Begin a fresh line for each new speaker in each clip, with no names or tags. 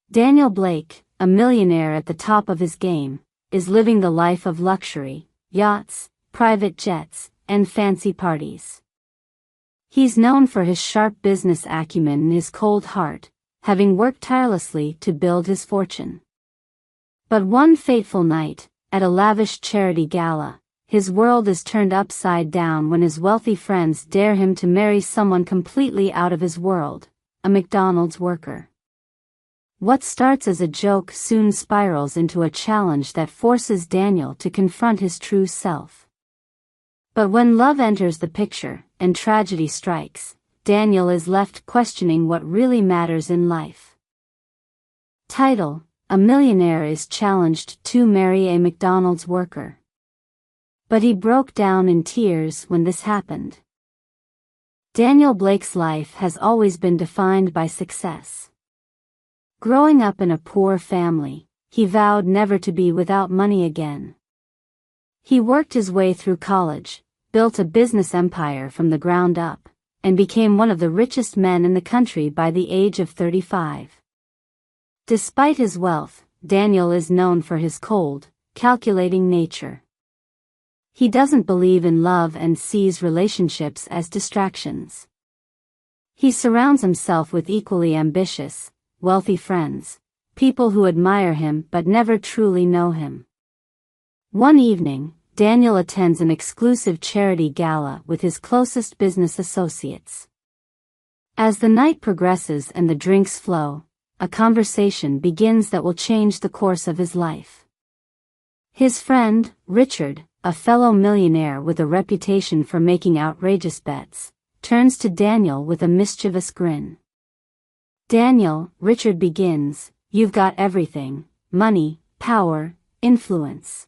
Daniel Blake, a millionaire at the top of his game, is living the life of luxury, yachts, private jets, and fancy parties. He's known for his sharp business acumen and his cold heart, having worked tirelessly to build his fortune. But one fateful night, at a lavish charity gala, his world is turned upside down when his wealthy friends dare him to marry someone completely out of his world, a McDonald's worker. What starts as a joke soon spirals into a challenge that forces Daniel to confront his true self. But when love enters the picture, and tragedy strikes, Daniel is left questioning what really matters in life. Title: A millionaire is challenged to marry a McDonald's worker. But he broke down in tears when this happened. Daniel Blake's life has always been defined by success. Growing up in a poor family, he vowed never to be without money again. He worked his way through college, built a business empire from the ground up, and became one of the richest men in the country by the age of 35. Despite his wealth, Daniel is known for his cold, calculating nature. He doesn't believe in love and sees relationships as distractions. He surrounds himself with equally ambitious, wealthy friends, people who admire him but never truly know him. One evening, Daniel attends an exclusive charity gala with his closest business associates. As the night progresses and the drinks flow, a conversation begins that will change the course of his life. His friend, Richard, a fellow millionaire with a reputation for making outrageous bets, turns to Daniel with a mischievous grin. "Daniel," Richard begins, "you've got everything: money, power, influence.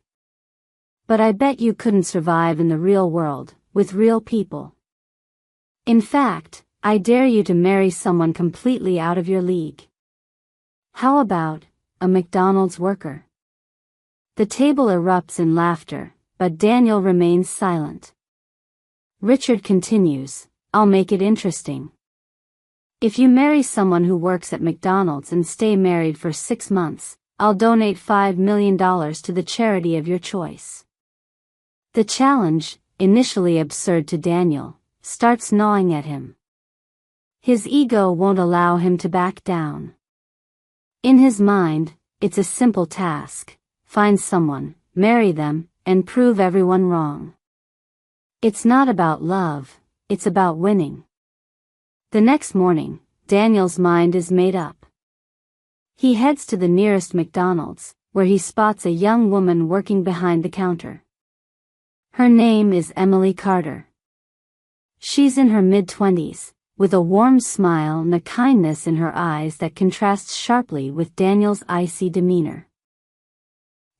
But I bet you couldn't survive in the real world, with real people. In fact, I dare you to marry someone completely out of your league. How about a McDonald's worker?" The table erupts in laughter, but Daniel remains silent. Richard continues, "I'll make it interesting. If you marry someone who works at McDonald's and stay married for 6 months, I'll donate $5 million to the charity of your choice." The challenge, initially absurd to Daniel, starts gnawing at him. His ego won't allow him to back down. In his mind, it's a simple task: find someone, marry them, and prove everyone wrong. It's not about love, it's about winning. The next morning, Daniel's mind is made up. He heads to the nearest McDonald's, where he spots a young woman working behind the counter. Her name is Emily Carter. She's in her mid-20s, with a warm smile and a kindness in her eyes that contrasts sharply with Daniel's icy demeanor.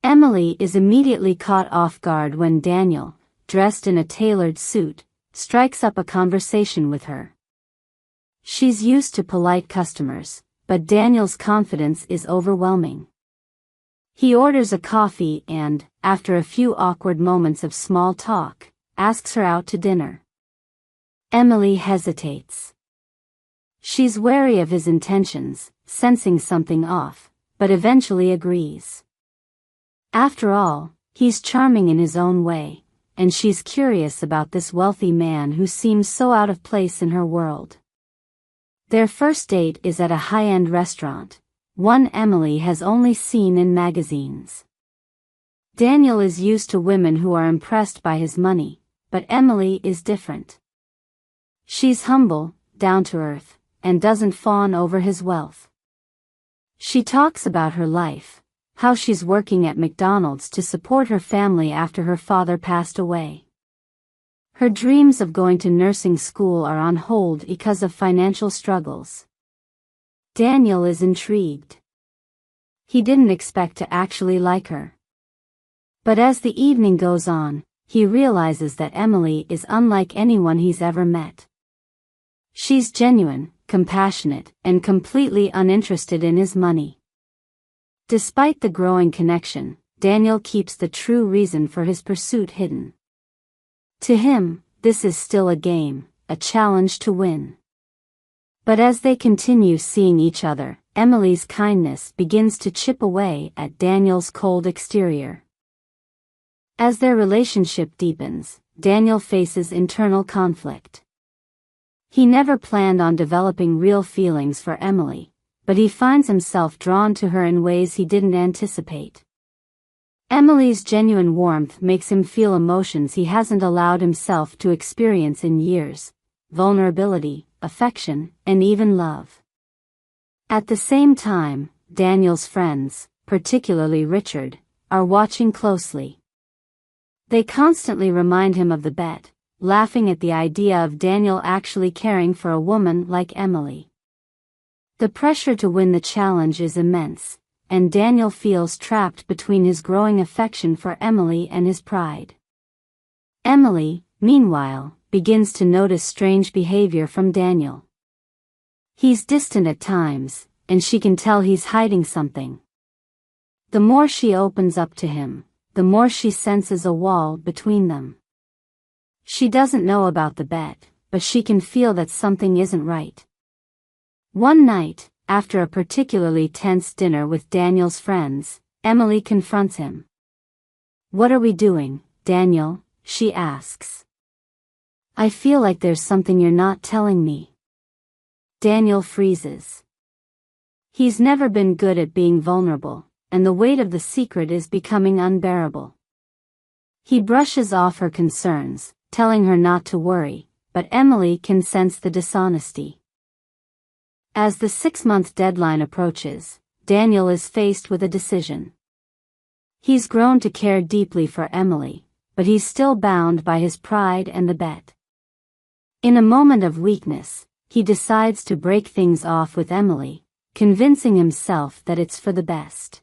Emily is immediately caught off guard when Daniel, dressed in a tailored suit, strikes up a conversation with her. She's used to polite customers, but Daniel's confidence is overwhelming. He orders a coffee and, after a few awkward moments of small talk, asks her out to dinner. Emily hesitates. She's wary of his intentions, sensing something off, but eventually agrees. After all, he's charming in his own way, and she's curious about this wealthy man who seems so out of place in her world. Their first date is at a high-end restaurant, one Emily has only seen in magazines. Daniel is used to women who are impressed by his money, but Emily is different. She's humble, down-to-earth, and doesn't fawn over his wealth. She talks about her life, how she's working at McDonald's to support her family after her father passed away. Her dreams of going to nursing school are on hold because of financial struggles. Daniel is intrigued. He didn't expect to actually like her. But as the evening goes on, he realizes that Emily is unlike anyone he's ever met. She's genuine, compassionate, and completely uninterested in his money. Despite the growing connection, Daniel keeps the true reason for his pursuit hidden. To him, this is still a game, a challenge to win. But as they continue seeing each other, Emily's kindness begins to chip away at Daniel's cold exterior. As their relationship deepens, Daniel faces internal conflict. He never planned on developing real feelings for Emily, but he finds himself drawn to her in ways he didn't anticipate. Emily's genuine warmth makes him feel emotions he hasn't allowed himself to experience in years: vulnerability, affection, and even love. At the same time, Daniel's friends, particularly Richard, are watching closely. They constantly remind him of the bet, laughing at the idea of Daniel actually caring for a woman like Emily. The pressure to win the challenge is immense, and Daniel feels trapped between his growing affection for Emily and his pride. Emily, meanwhile, begins to notice strange behavior from Daniel. He's distant at times, and she can tell he's hiding something. The more she opens up to him, the more she senses a wall between them. She doesn't know about the bet, but she can feel that something isn't right. One night, after a particularly tense dinner with Daniel's friends, Emily confronts him. "What are we doing, Daniel?" she asks. "I feel like there's something you're not telling me." Daniel freezes. He's never been good at being vulnerable, and the weight of the secret is becoming unbearable. He brushes off her concerns, telling her not to worry, but Emily can sense the dishonesty. As the 6-month deadline approaches, Daniel is faced with a decision. He's grown to care deeply for Emily, but he's still bound by his pride and the bet. In a moment of weakness, he decides to break things off with Emily, convincing himself that it's for the best.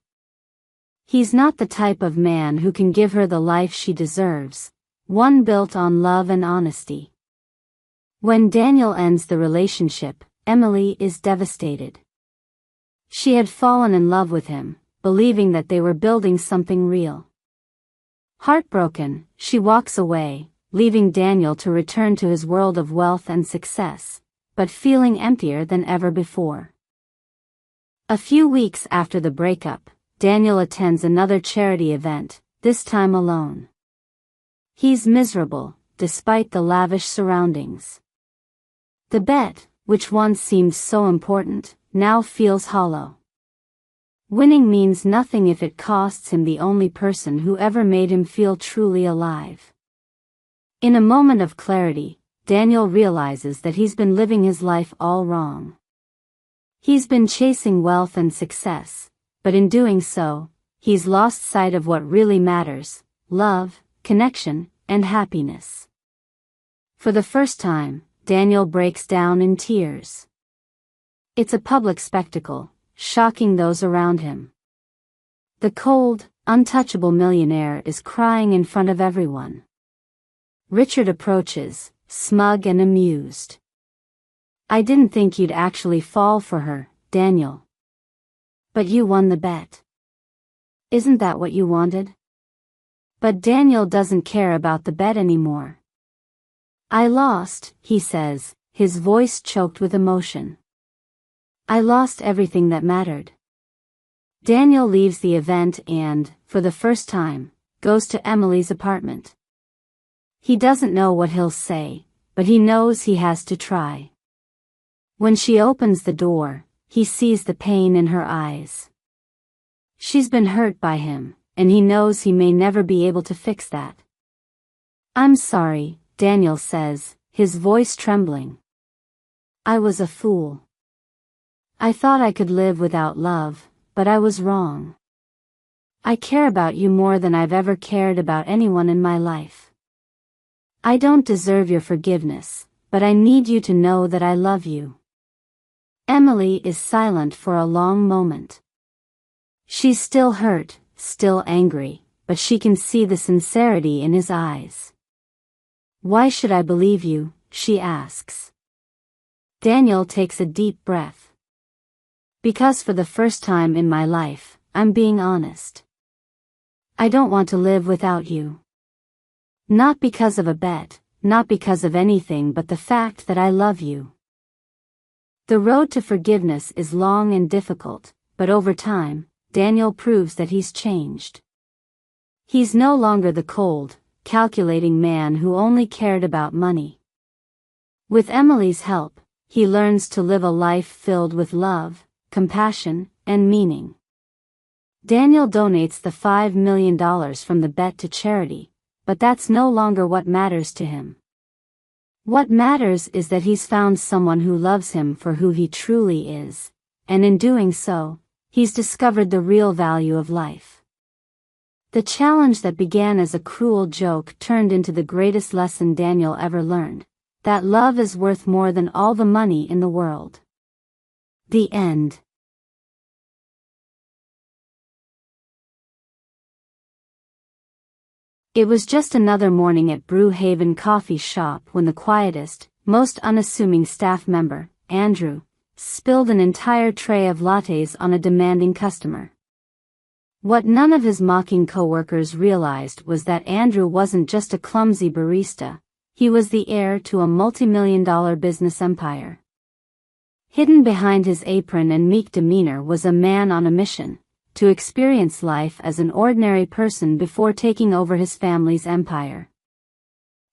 He's not the type of man who can give her the life she deserves, one built on love and honesty. When Daniel ends the relationship, Emily is devastated. She had fallen in love with him, believing that they were building something real. Heartbroken, she walks away, leaving Daniel to return to his world of wealth and success, but feeling emptier than ever before. A few weeks after the breakup, Daniel attends another charity event, this time alone. He's miserable, despite the lavish surroundings. The bet, which once seemed so important, now feels hollow. Winning means nothing if it costs him the only person who ever made him feel truly alive. In a moment of clarity, Daniel realizes that he's been living his life all wrong. He's been chasing wealth and success, but in doing so, he's lost sight of what really matters: love, connection, and happiness. For the first time, Daniel breaks down in tears. It's a public spectacle, shocking those around him. The cold, untouchable millionaire is crying in front of everyone. Richard approaches, smug and amused. "I didn't think you'd actually fall for her, Daniel. But you won the bet. Isn't that what you wanted?" But Daniel doesn't care about the bet anymore. "I lost," he says, his voice choked with emotion. "I lost everything that mattered." Daniel leaves the event and, for the first time, goes to Emily's apartment. He doesn't know what he'll say, but he knows he has to try. When she opens the door, he sees the pain in her eyes. She's been hurt by him, and he knows he may never be able to fix that. "I'm sorry," Daniel says, his voice trembling. "I was a fool. I thought I could live without love, but I was wrong. I care about you more than I've ever cared about anyone in my life. I don't deserve your forgiveness, but I need you to know that I love you." Emily is silent for a long moment. She's still hurt, still angry, but she can see the sincerity in his eyes. "Why should I believe you?" she asks. Daniel takes a deep breath. "Because for the first time in my life, I'm being honest. I don't want to live without you. Not because of a bet, not because of anything but the fact that I love you." The road to forgiveness is long and difficult, but over time, Daniel proves that he's changed. He's no longer the cold, calculating man who only cared about money. With Emily's help, he learns to live a life filled with love, compassion, and meaning. Daniel donates the $5 million from the bet to charity, but that's no longer what matters to him. What matters is that he's found someone who loves him for who he truly is, and in doing so, he's discovered the real value of life. The challenge that began as a cruel joke turned into the greatest lesson Daniel ever learned, that love is worth more than all the money in the world. The end. It was just another morning at Brewhaven Coffee Shop when the quietest, most unassuming staff member, Andrew, spilled an entire tray of lattes on a demanding customer. What none of his mocking coworkers realized was that Andrew wasn't just a clumsy barista, he was the heir to a multi-million-dollar business empire. Hidden behind his apron and meek demeanor was a man on a mission, to experience life as an ordinary person before taking over his family's empire.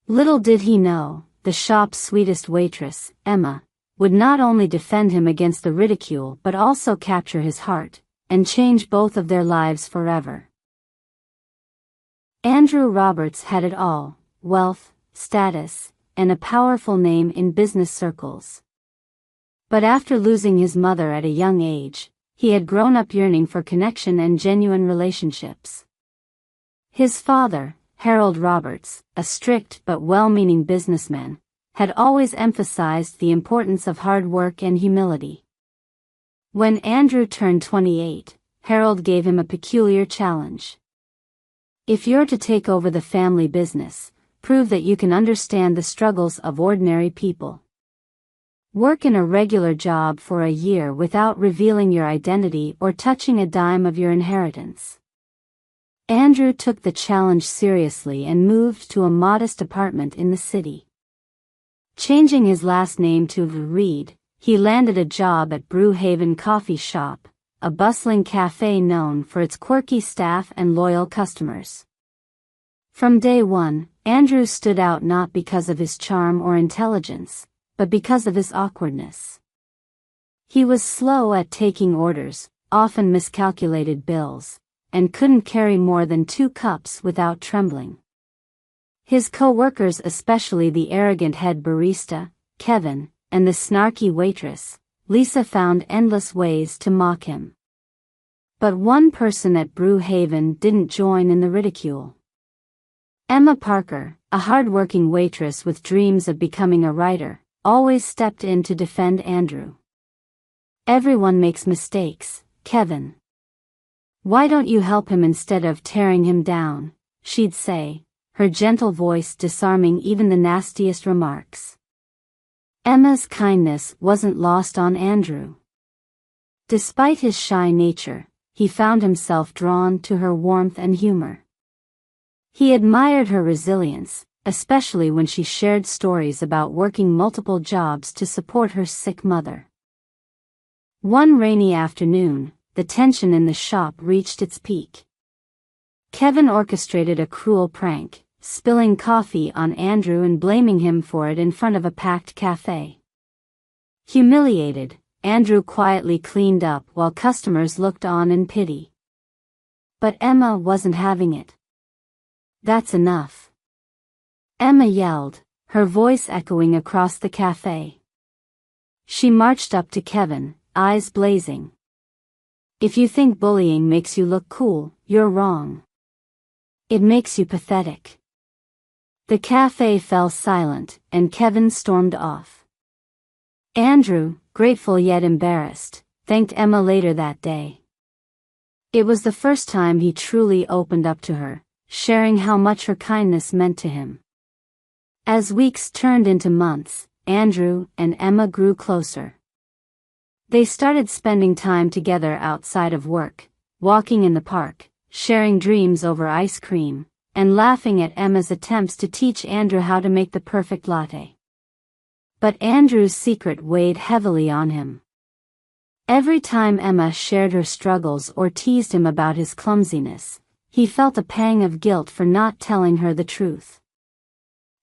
Little did he know, the shop's sweetest waitress, Emma, would not only defend him against the ridicule but also capture his heart, and change both of their lives forever. Andrew Roberts had it all, wealth, status, and a powerful name in business circles. But after losing his mother at a young age, he had grown up yearning for connection and genuine relationships. His father, Harold Roberts, a strict but well-meaning businessman, had always emphasized the importance of hard work and humility. When Andrew turned 28, Harold gave him a peculiar challenge. If you're to take over the family business, prove that you can understand the struggles of ordinary people. Work in a regular job for a year without revealing your identity or touching a dime of your inheritance. Andrew took the challenge seriously and moved to a modest apartment in the city. Changing his last name to Reed, he landed a job at Brewhaven Coffee Shop, a bustling cafe known for its quirky staff and loyal customers. From day one, Andrew stood out not because of his charm or intelligence, but because of his awkwardness. He was slow at taking orders, often miscalculated bills, and couldn't carry more than 2 cups without trembling. His co-workers, especially the arrogant head barista, Kevin, and the snarky waitress, Lisa, found endless ways to mock him. But one person at Brewhaven didn't join in the ridicule. Emma Parker, a hard-working waitress with dreams of becoming a writer, always stepped in to defend Andrew. Everyone makes mistakes, Kevin. Why don't you help him instead of tearing him down, she'd say, her gentle voice disarming even the nastiest remarks. Emma's kindness wasn't lost on Andrew. Despite his shy nature, he found himself drawn to her warmth and humor. He admired her resilience, especially when she shared stories about working multiple jobs to support her sick mother. One rainy afternoon, the tension in the shop reached its peak. Kevin orchestrated a cruel prank, spilling coffee on Andrew and blaming him for it in front of a packed cafe. Humiliated, Andrew quietly cleaned up while customers looked on in pity. But Emma wasn't having it. "That's enough," Emma yelled, her voice echoing across the cafe. She marched up to Kevin, eyes blazing. "If you think bullying makes you look cool, you're wrong. It makes you pathetic." The cafe fell silent, and Kevin stormed off. Andrew, grateful yet embarrassed, thanked Emma later that day. It was the first time he truly opened up to her, sharing how much her kindness meant to him. As weeks turned into months, Andrew and Emma grew closer. They started spending time together outside of work, walking in the park, sharing dreams over ice cream, and laughing at Emma's attempts to teach Andrew how to make the perfect latte. But Andrew's secret weighed heavily on him. Every time Emma shared her struggles or teased him about his clumsiness, he felt a pang of guilt for not telling her the truth.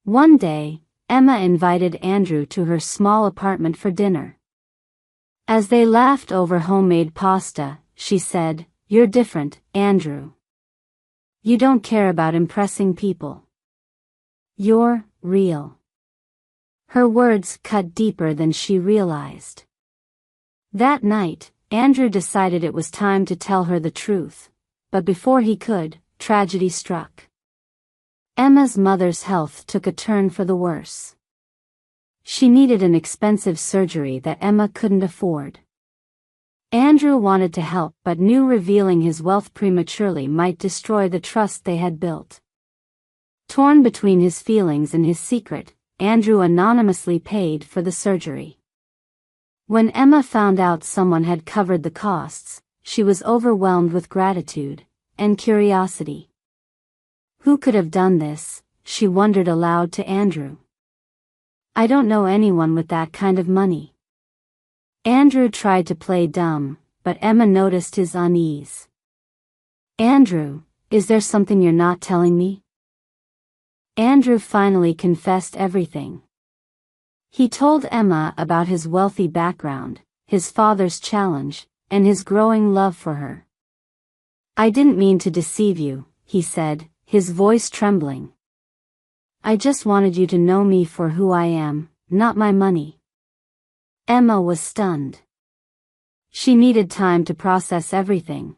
One day, Emma invited Andrew to her small apartment for dinner. As they laughed over homemade pasta, she said, "You're different, Andrew. You don't care about impressing people. You're real." Her words cut deeper than she realized. That night, Andrew decided it was time to tell her the truth, but before he could, tragedy struck. Emma's mother's health took a turn for the worse. She needed an expensive surgery that Emma couldn't afford. Andrew wanted to help but knew revealing his wealth prematurely might destroy the trust they had built. Torn between his feelings and his secret, Andrew anonymously paid for the surgery. When Emma found out someone had covered the costs, she was overwhelmed with gratitude and curiosity. Who could have done this? She wondered aloud to Andrew. "I don't know anyone with that kind of money." Andrew tried to play dumb, but Emma noticed his unease. "Andrew, is there something you're not telling me?" Andrew finally confessed everything. He told Emma about his wealthy background, his father's challenge, and his growing love for her. "I didn't mean to deceive you," he said, his voice trembling. "I just wanted you to know me for who I am, not my money." Emma was stunned. She needed time to process everything.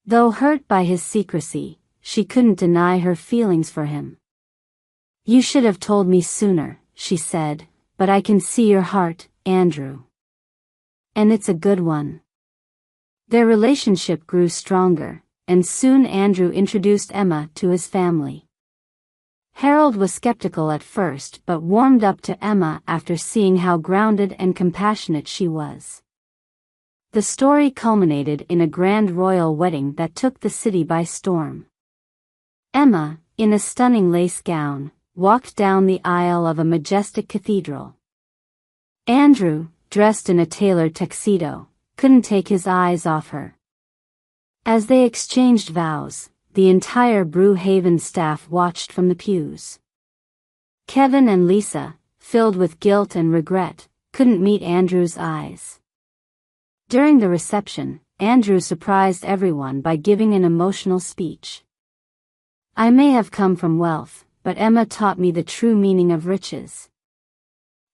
Though hurt by his secrecy, she couldn't deny her feelings for him. "You should have told me sooner," she said, "but I can see your heart, Andrew. And it's a good one." Their relationship grew stronger, and soon Andrew introduced Emma to his family. Harold was skeptical at first but warmed up to Emma after seeing how grounded and compassionate she was. The story culminated in a grand royal wedding that took the city by storm. Emma, in a stunning lace gown, walked down the aisle of a majestic cathedral. Andrew, dressed in a tailored tuxedo, couldn't take his eyes off her. As they exchanged vows, the entire Brewhaven staff watched from the pews. Kevin and Lisa, filled with guilt and regret, couldn't meet Andrew's eyes. During the reception, Andrew surprised everyone by giving an emotional speech. "I may have come from wealth, but Emma taught me the true meaning of riches.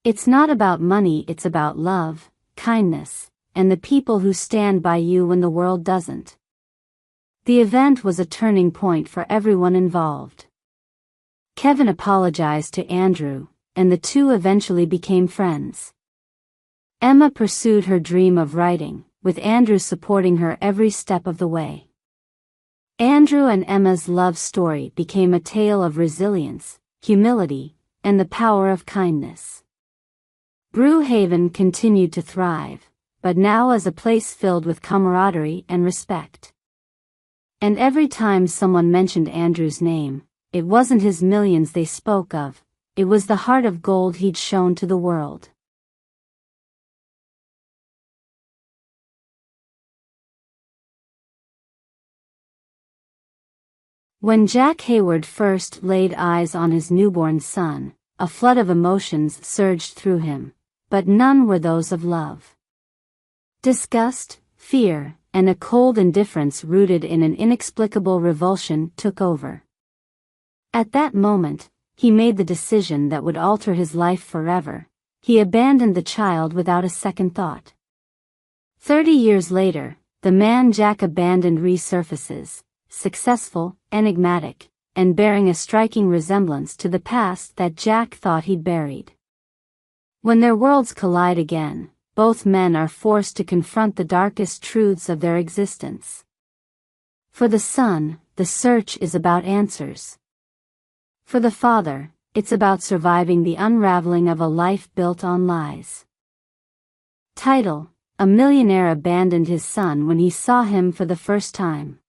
It's not about money, it's about love, kindness, and the people who stand by you when the world doesn't." The event was a turning point for everyone involved. Kevin apologized to Andrew, and the two eventually became friends. Emma pursued her dream of writing, with Andrew supporting her every step of the way. Andrew and Emma's love story became a tale of resilience, humility, and the power of kindness. Brewhaven continued to thrive, but now as a place filled with camaraderie and respect. And every time someone mentioned Andrew's name, it wasn't his millions they spoke of, it was the heart of gold he'd shown to the world. When Jack Hayward first laid eyes on his newborn son, a flood of emotions surged through him, but none were those of love. Disgust, fear, and a cold indifference rooted in an inexplicable revulsion took over. At that moment, he made the decision that would alter his life forever. He abandoned the child without a second thought. 30 years later, the man Jack abandoned resurfaces, successful, enigmatic, and bearing a striking resemblance to the past that Jack thought he'd buried. When their worlds collide again, both men are forced to confront the darkest truths of their existence. For the son, the search is about answers. For the father, it's about surviving the unraveling of a life built on lies. Title: A millionaire abandoned his son when he saw him for the first time.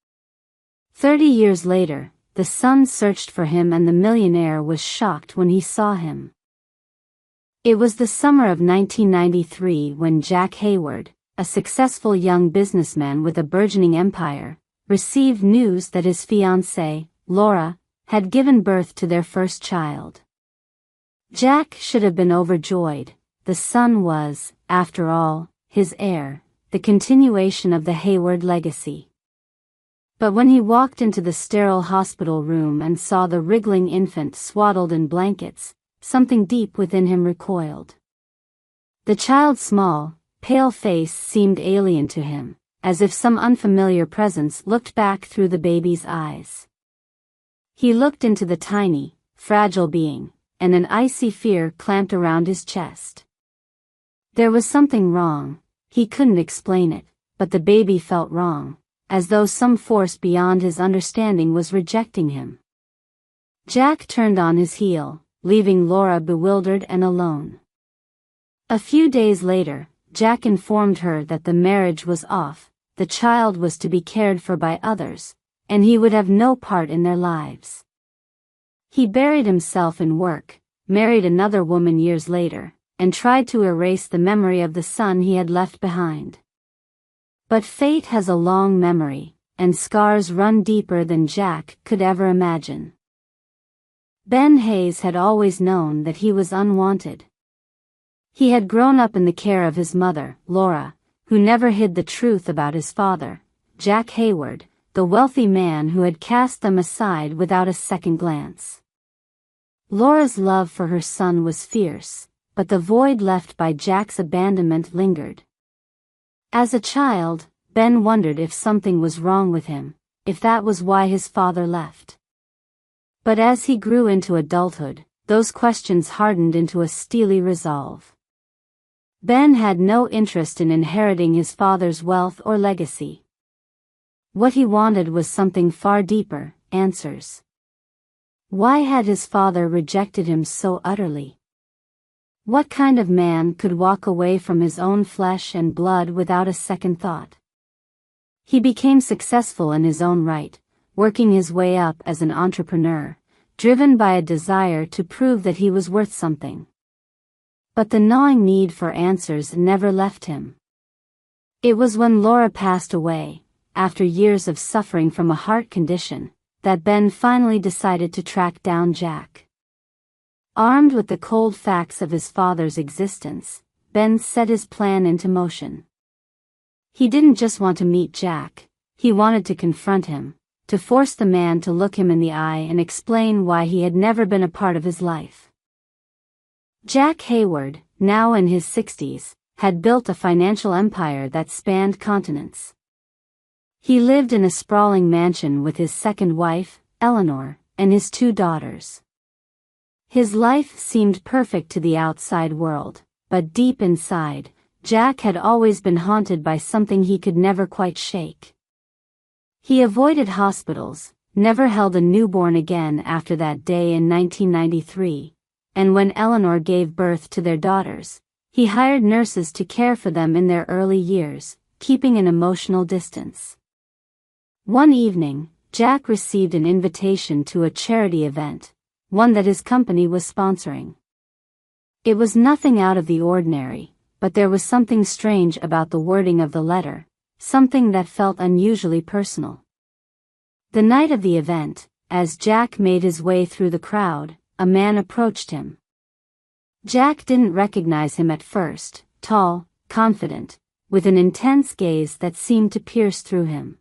30 years later, the son searched for him and the millionaire was shocked when he saw him. It was the summer of 1993 when Jack Hayward, a successful young businessman with a burgeoning empire, received news that his fiancée, Laura, had given birth to their first child. Jack should have been overjoyed. The son was, after all, his heir, the continuation of the Hayward legacy. But when he walked into the sterile hospital room and saw the wriggling infant swaddled in blankets, something deep within him recoiled. The child's small, pale face seemed alien to him, as if some unfamiliar presence looked back through the baby's eyes. He looked into the tiny, fragile being, and an icy fear clamped around his chest. There was something wrong. He couldn't explain it, but the baby felt wrong, as though some force beyond his understanding was rejecting him. Jack turned on his heel, leaving Laura bewildered and alone. A few days later, Jack informed her that the marriage was off, the child was to be cared for by others, and he would have no part in their lives. He buried himself in work, married another woman years later, and tried to erase the memory of the son he had left behind. But fate has a long memory, and scars run deeper than Jack could ever imagine. Ben Hayes had always known that he was unwanted. He had grown up in the care of his mother, Laura, who never hid the truth about his father, Jack Hayward, the wealthy man who had cast them aside without a second glance. Laura's love for her son was fierce, but the void left by Jack's abandonment lingered. As a child, Ben wondered if something was wrong with him, if that was why his father left. But as he grew into adulthood, those questions hardened into a steely resolve. Ben had no interest in inheriting his father's wealth or legacy. What he wanted was something far deeper, answers. Why had his father rejected him so utterly? What kind of man could walk away from his own flesh and blood without a second thought? He became successful in his own right, working his way up as an entrepreneur, driven by a desire to prove that he was worth something. But the gnawing need for answers never left him. It was when Laura passed away, after years of suffering from a heart condition, that Ben finally decided to track down Jack. Armed with the cold facts of his father's existence, Ben set his plan into motion. He didn't just want to meet Jack, he wanted to confront him, to force the man to look him in the eye and explain why he had never been a part of his life. Jack Hayward, now in his 60s, had built a financial empire that spanned continents. He lived in a sprawling mansion with his second wife, Eleanor, and his 2 daughters. His life seemed perfect to the outside world, but deep inside, Jack had always been haunted by something he could never quite shake. He avoided hospitals, never held a newborn again after that day in 1993, and when Eleanor gave birth to their daughters, he hired nurses to care for them in their early years, keeping an emotional distance. One evening, Jack received an invitation to a charity event, one that his company was sponsoring. It was nothing out of the ordinary, but there was something strange about the wording of the letter, something that felt unusually personal. The night of the event, as Jack made his way through the crowd, a man approached him. Jack didn't recognize him at first, tall, confident, with an intense gaze that seemed to pierce through him.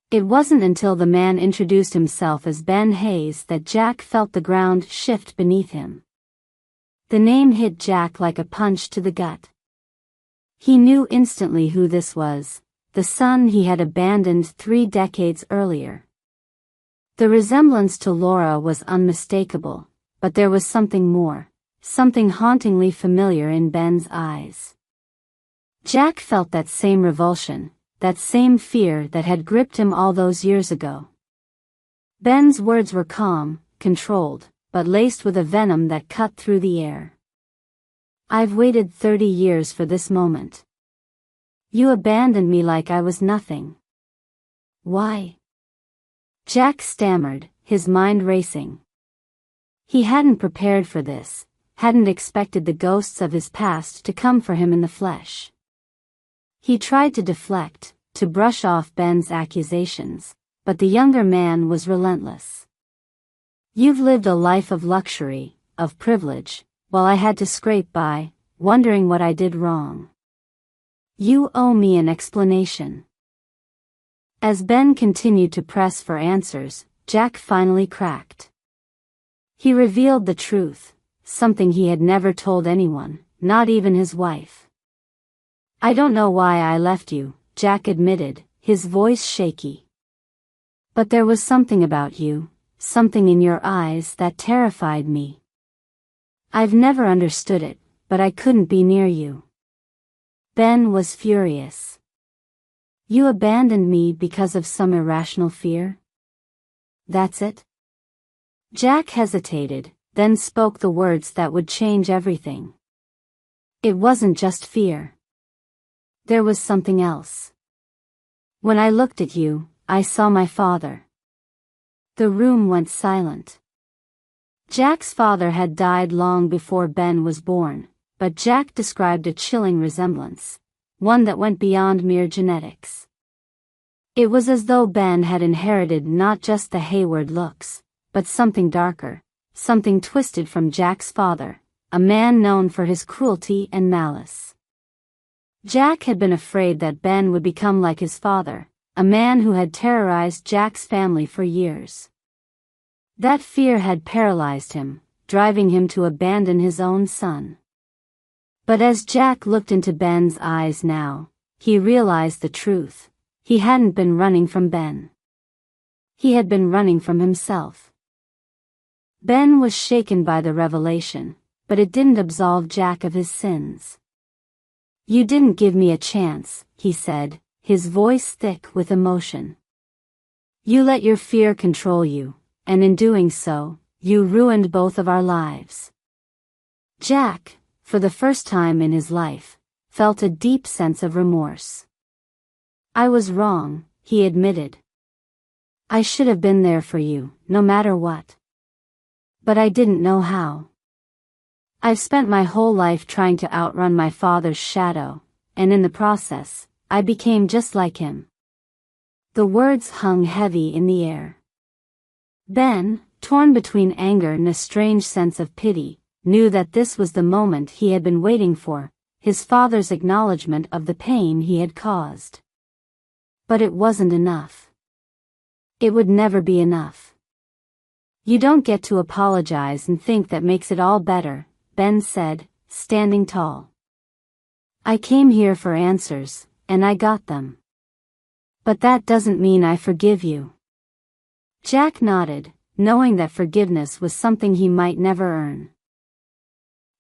It wasn't until the man introduced himself as Ben Hayes that Jack felt the ground shift beneath him. The name hit Jack like a punch to the gut. He knew instantly who this was, the son he had abandoned 3 decades earlier. The resemblance to Laura was unmistakable, but there was something more, something hauntingly familiar in Ben's eyes. Jack felt that same revulsion, that same fear that had gripped him all those years ago. Ben's words were calm, controlled, but laced with a venom that cut through the air. I've waited 30 years for this moment. You abandoned me like I was nothing. Why? Jack stammered, his mind racing. He hadn't prepared for this, hadn't expected the ghosts of his past to come for him in the flesh. He tried to deflect, to brush off Ben's accusations, but the younger man was relentless. "You've lived a life of luxury, of privilege, while I had to scrape by, wondering what I did wrong. You owe me an explanation." As Ben continued to press for answers, Jack finally cracked. He revealed the truth, something he had never told anyone, not even his wife. "I don't know why I left you," Jack admitted, his voice shaky. "But there was something about you, something in your eyes that terrified me. I've never understood it, but I couldn't be near you." Ben was furious. "You abandoned me because of some irrational fear? That's it?" Jack hesitated, then spoke the words that would change everything. "It wasn't just fear. There was something else. When I looked at you, I saw my father." The room went silent. Jack's father had died long before Ben was born, but Jack described a chilling resemblance, one that went beyond mere genetics. It was as though Ben had inherited not just the Hayward looks, but something darker, something twisted from Jack's father, a man known for his cruelty and malice. Jack had been afraid that Ben would become like his father, a man who had terrorized Jack's family for years. That fear had paralyzed him, driving him to abandon his own son. But as Jack looked into Ben's eyes now, he realized the truth. He hadn't been running from Ben. He had been running from himself. Ben was shaken by the revelation, but it didn't absolve Jack of his sins. "You didn't give me a chance," he said, his voice thick with emotion. "You let your fear control you, and in doing so, you ruined both of our lives." Jack, for the first time in his life, felt a deep sense of remorse. "I was wrong," he admitted. "I should have been there for you, no matter what. But I didn't know how. I've spent my whole life trying to outrun my father's shadow, and in the process, I became just like him." The words hung heavy in the air. Ben, torn between anger and a strange sense of pity, knew that this was the moment he had been waiting for, his father's acknowledgement of the pain he had caused. But it wasn't enough. It would never be enough. "You don't get to apologize and think that makes it all better," Ben said, standing tall. "I came here for answers, and I got them. But that doesn't mean I forgive you." Jack nodded, knowing that forgiveness was something he might never earn.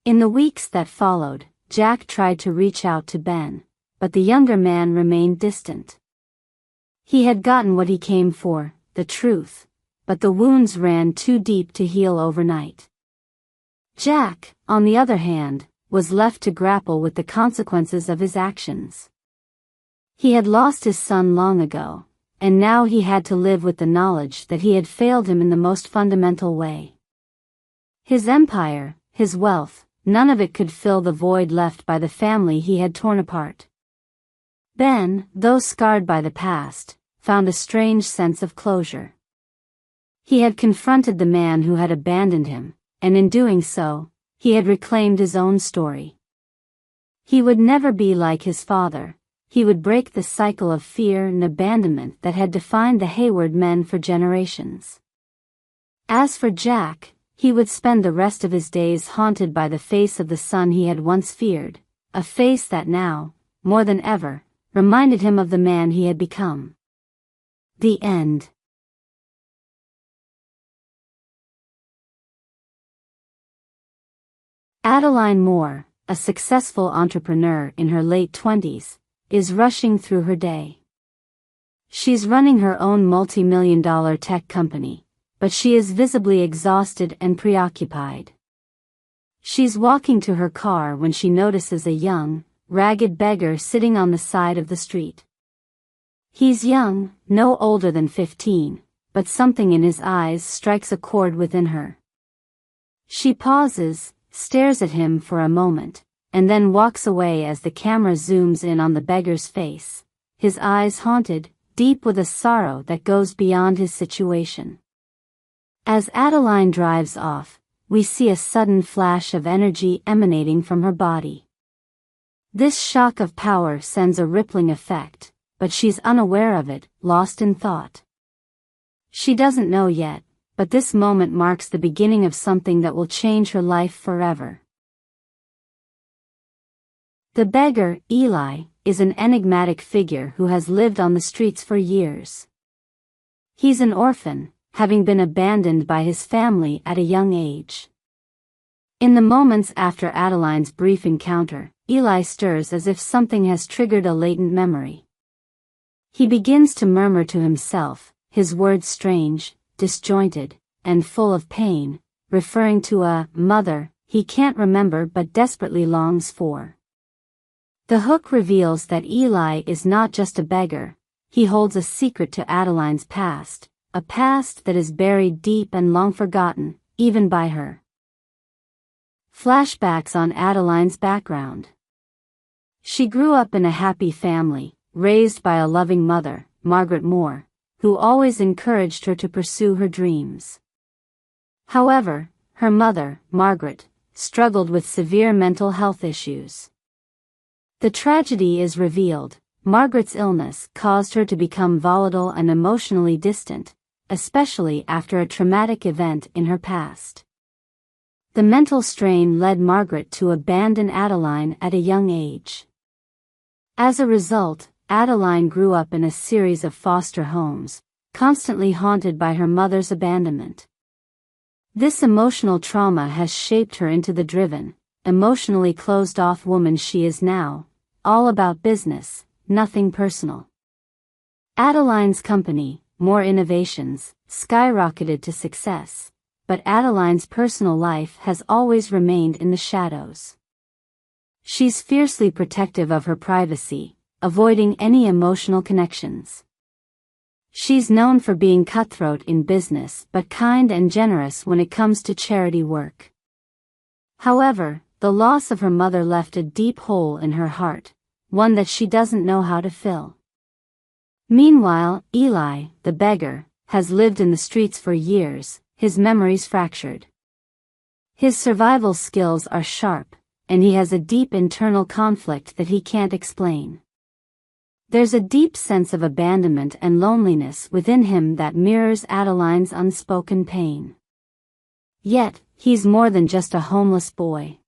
In the weeks that followed, Jack tried to reach out to Ben, but the younger man remained distant. He had gotten what he came for, the truth, but the wounds ran too deep to heal overnight. Jack, on the other hand, was left to grapple with the consequences of his actions. He had lost his son long ago, and now he had to live with the knowledge that he had failed him in the most fundamental way. His empire, his wealth, none of it could fill the void left by the family he had torn apart. Ben, though scarred by the past, found a strange sense of closure. He had confronted the man who had abandoned him, and in doing so, he had reclaimed his own story. He would never be like his father. He would break the cycle of fear and abandonment that had defined the Hayward men for generations. As for Jack, he would spend the rest of his days haunted by the face of the son he had once feared, a face that now, more than ever, reminded him of the man he had become. The end. Adeline Moore, a successful entrepreneur in her late 20s, is rushing through her day. She's running her own multi-million-dollar tech company, but she is visibly exhausted and preoccupied. She's walking to her car when she notices a young, ragged beggar sitting on the side of the street. He's young, no older than 15, but something in his eyes strikes a chord within her. She pauses, stares at him for a moment, and then walks away as the camera zooms in on the beggar's face, his eyes haunted, deep with a sorrow that goes beyond his situation. As Adeline drives off, we see a sudden flash of energy emanating from her body. This shock of power sends a rippling effect, but she's unaware of it, lost in thought. She doesn't know yet, but this moment marks the beginning of something that will change her life forever. The beggar, Eli, is an enigmatic figure who has lived on the streets for years. He's an orphan, having been abandoned by his family at a young age. In the moments after Adeline's brief encounter, Eli stirs as if something has triggered a latent memory. He begins to murmur to himself, his words strange, disjointed, and full of pain, referring to a mother he can't remember but desperately longs for. The hook reveals that Eli is not just a beggar, he holds a secret to Adeline's past, a past that is buried deep and long forgotten, even by her. Flashbacks on Adeline's background. She grew up in a happy family, raised by a loving mother, Margaret Moore, who always encouraged her to pursue her dreams. However, her mother, Margaret, struggled with severe mental health issues. The tragedy is revealed. Margaret's illness caused her to become volatile and emotionally distant, especially after a traumatic event in her past. The mental strain led Margaret to abandon Adeline at a young age. As a result, Adeline grew up in a series of foster homes, constantly haunted by her mother's abandonment. This emotional trauma has shaped her into the driven, emotionally closed-off woman she is now, all about business, nothing personal. Adeline's company, More Innovations, skyrocketed to success, but Adeline's personal life has always remained in the shadows. She's fiercely protective of her privacy, avoiding any emotional connections. She's known for being cutthroat in business but kind and generous when it comes to charity work. However, the loss of her mother left a deep hole in her heart, one that she doesn't know how to fill. Meanwhile, Eli, the beggar, has lived in the streets for years, his memories fractured. His survival skills are sharp, and he has a deep internal conflict that he can't explain. There's a deep sense of abandonment and loneliness within him that mirrors Adeline's unspoken pain. Yet, he's more than just a homeless boy.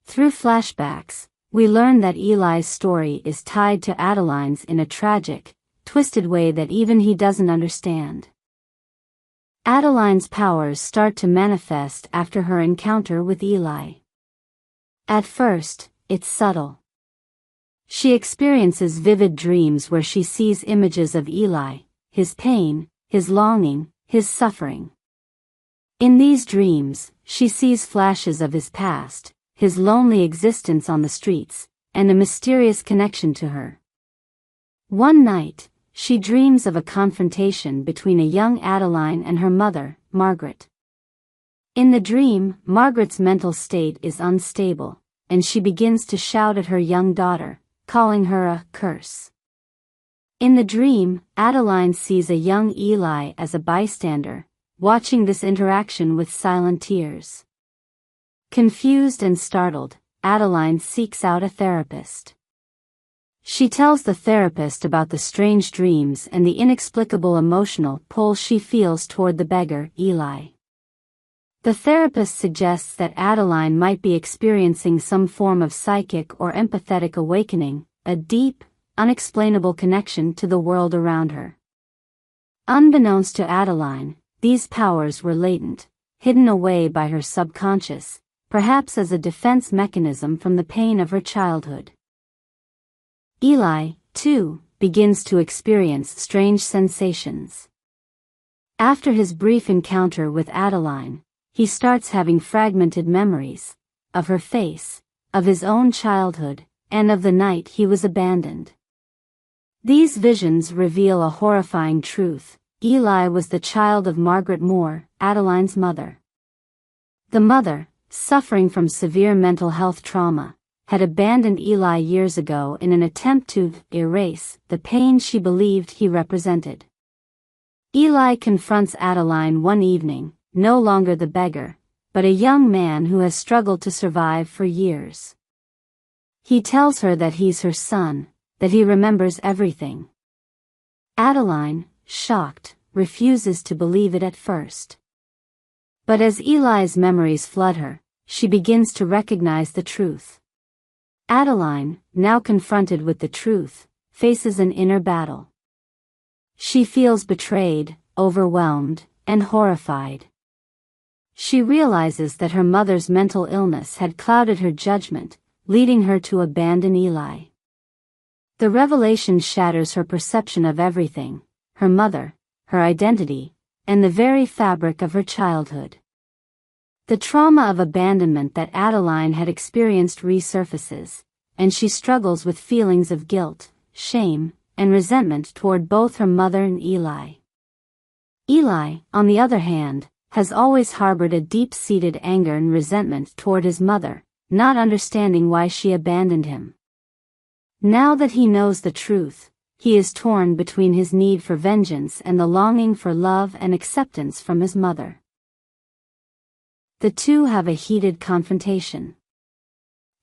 Through flashbacks, we learn that Eli's story is tied to Adeline's in a tragic, twisted way that even he doesn't understand. Adeline's powers start to manifest after her encounter with Eli. At first, it's subtle. She experiences vivid dreams where she sees images of Eli, his pain, his longing, his suffering. In these dreams, she sees flashes of his past, his lonely existence on the streets, and a mysterious connection to her. One night, she dreams of a confrontation between a young Adeline and her mother, Margaret. In the dream, Margaret's mental state is unstable, and she begins to shout at her young daughter, calling her a curse. In the dream, Adeline sees a young Eli as a bystander, watching this interaction with silent tears. Confused and startled, Adeline seeks out a therapist. She tells the therapist about the strange dreams and the inexplicable emotional pull she feels toward the beggar, Eli. The therapist suggests that Adeline might be experiencing some form of psychic or empathetic awakening, a deep, unexplainable connection to the world around her. Unbeknownst to Adeline, these powers were latent, hidden away by her subconscious, perhaps as a defense mechanism from the pain of her childhood. Eli, too, begins to experience strange sensations. After his brief encounter with Adeline, he starts having fragmented memories, of her face, of his own childhood, and of the night he was abandoned. These visions reveal a horrifying truth: Eli was the child of Margaret Moore, Adeline's mother. The mother, suffering from severe mental health trauma, had abandoned Eli years ago in an attempt to erase the pain she believed he represented. Eli confronts Adeline one evening, no longer the beggar, but a young man who has struggled to survive for years. He tells her that he's her son, that he remembers everything. Adeline, shocked, refuses to believe it at first. But as Eli's memories flood her, she begins to recognize the truth. Adeline, now confronted with the truth, faces an inner battle. She feels betrayed, overwhelmed, and horrified. She realizes that her mother's mental illness had clouded her judgment, leading her to abandon Eli. The revelation shatters her perception of everything: her mother, her identity, and the very fabric of her childhood. The trauma of abandonment that Adeline had experienced resurfaces, and she struggles with feelings of guilt, shame, and resentment toward both her mother and Eli. Eli, on the other hand, has always harbored a deep-seated anger and resentment toward his mother, not understanding why she abandoned him. Now that he knows the truth, he is torn between his need for vengeance and the longing for love and acceptance from his mother. The two have a heated confrontation.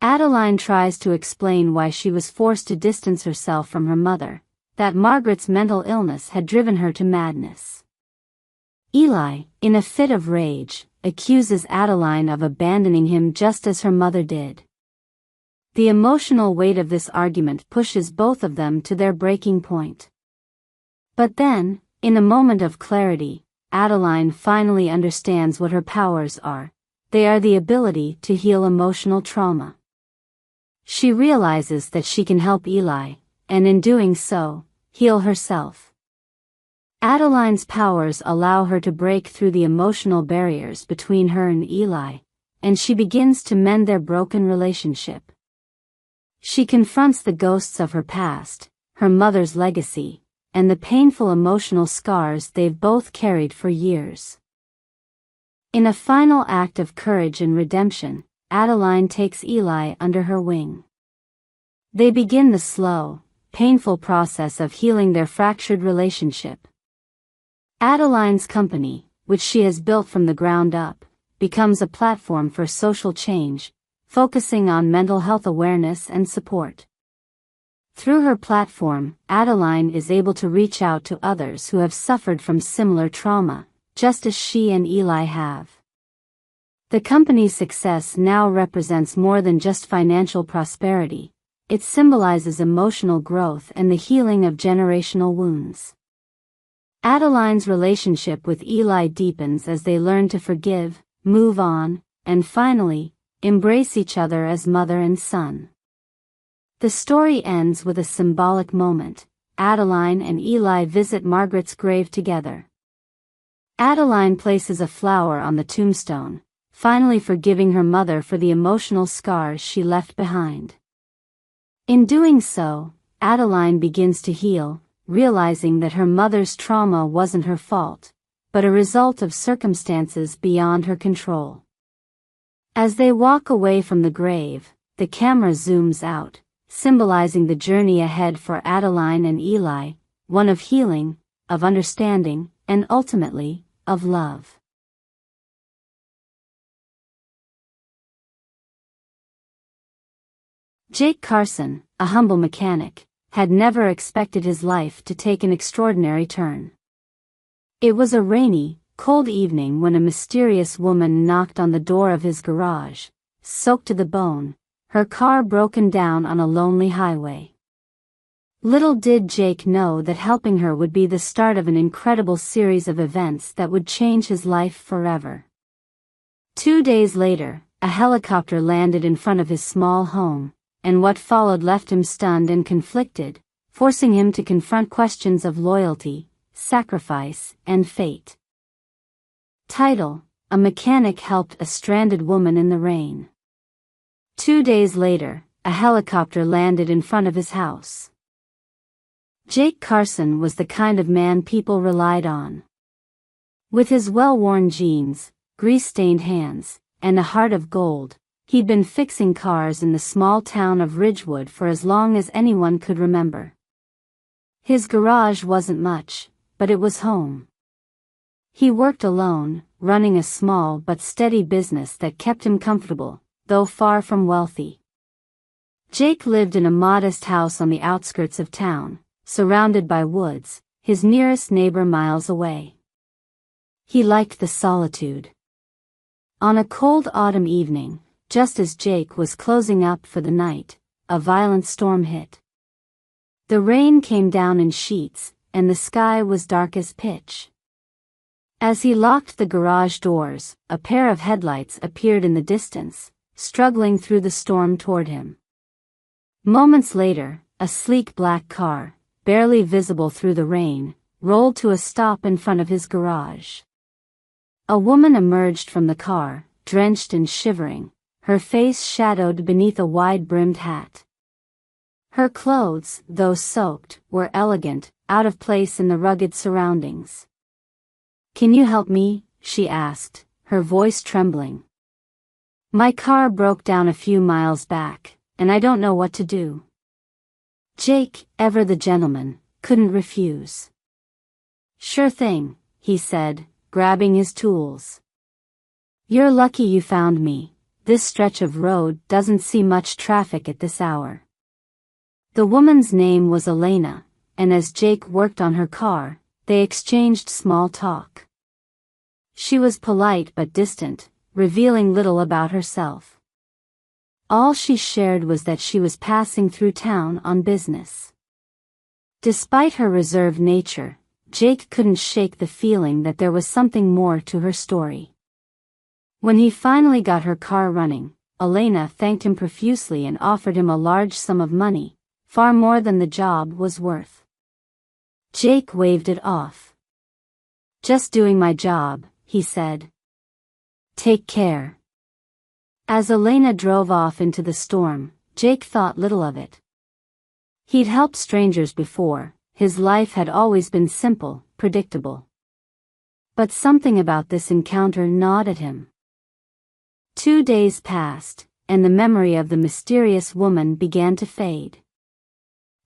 Adeline tries to explain why she was forced to distance herself from her mother, that Margaret's mental illness had driven her to madness. Eli, in a fit of rage, accuses Adeline of abandoning him just as her mother did. The emotional weight of this argument pushes both of them to their breaking point. But then, in a moment of clarity, Adeline finally understands what her powers are. They are the ability to heal emotional trauma. She realizes that she can help Eli, and in doing so, heal herself. Adeline's powers allow her to break through the emotional barriers between her and Eli, and she begins to mend their broken relationship. She confronts the ghosts of her past, her mother's legacy, and the painful emotional scars they've both carried for years. In a final act of courage and redemption, Adeline takes Eli under her wing. They begin the slow, painful process of healing their fractured relationship. Adeline's company, which she has built from the ground up, becomes a platform for social change, focusing on mental health awareness and support. Through her platform, Adeline is able to reach out to others who have suffered from similar trauma, just as she and Eli have. The company's success now represents more than just financial prosperity. It symbolizes emotional growth and the healing of generational wounds. Adeline's relationship with Eli deepens as they learn to forgive, move on, and finally, embrace each other as mother and son. The story ends with a symbolic moment. Adeline and Eli visit Margaret's grave together. Adeline places a flower on the tombstone, finally forgiving her mother for the emotional scars she left behind. In doing so, Adeline begins to heal, realizing that her mother's trauma wasn't her fault, but a result of circumstances beyond her control. As they walk away from the grave, the camera zooms out, symbolizing the journey ahead for Adeline and Eli, one of healing, of understanding, and ultimately, of love. Jake Carson, a humble mechanic, had never expected his life to take an extraordinary turn. It was a rainy, cold evening when a mysterious woman knocked on the door of his garage, soaked to the bone, her car broken down on a lonely highway. Little did Jake know that helping her would be the start of an incredible series of events that would change his life forever. 2 days later, a helicopter landed in front of his small home, and what followed left him stunned and conflicted, forcing him to confront questions of loyalty, sacrifice, and fate. Title: A mechanic helped a stranded woman in the rain. 2 days later, a helicopter landed in front of his house. Jake Carson was the kind of man people relied on. With his well-worn jeans, grease-stained hands, and a heart of gold. He'd been fixing cars in the small town of Ridgewood for as long as anyone could remember. His garage wasn't much, but it was home. He worked alone, running a small but steady business that kept him comfortable, though far from wealthy. Jake lived in a modest house on the outskirts of town, surrounded by woods, his nearest neighbor miles away. He liked the solitude. On a cold autumn evening, just as Jake was closing up for the night, a violent storm hit. The rain came down in sheets, and the sky was dark as pitch. As he locked the garage doors, a pair of headlights appeared in the distance, struggling through the storm toward him. Moments later, a sleek black car, barely visible through the rain, rolled to a stop in front of his garage. A woman emerged from the car, drenched and shivering, her face shadowed beneath a wide-brimmed hat. Her clothes, though soaked, were elegant, out of place in the rugged surroundings. "Can you help me?" she asked, her voice trembling. "My car broke down a few miles back, and I don't know what to do." Jake, ever the gentleman, couldn't refuse. "Sure thing," he said, grabbing his tools. "You're lucky you found me. This stretch of road doesn't see much traffic at this hour." The woman's name was Elena, and as Jake worked on her car, they exchanged small talk. She was polite but distant, revealing little about herself. All she shared was that she was passing through town on business. Despite her reserved nature, Jake couldn't shake the feeling that there was something more to her story. When he finally got her car running, Elena thanked him profusely and offered him a large sum of money, far more than the job was worth. Jake waved it off. "Just doing my job," he said. "Take care." As Elena drove off into the storm, Jake thought little of it. He'd helped strangers before, his life had always been simple, predictable. But something about this encounter gnawed at him. 2 days passed, and the memory of the mysterious woman began to fade.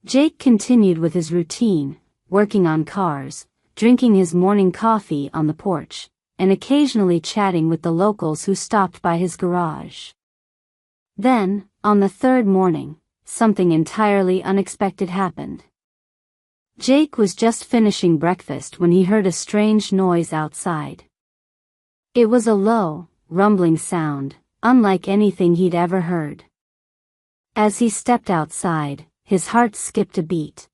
Jake continued with his routine, working on cars, drinking his morning coffee on the porch, and occasionally chatting with the locals who stopped by his garage. Then, on the third morning, something entirely unexpected happened. Jake was just finishing breakfast when he heard a strange noise outside. It was a low, rumbling sound, unlike anything he'd ever heard. As he stepped outside, his heart skipped a beat.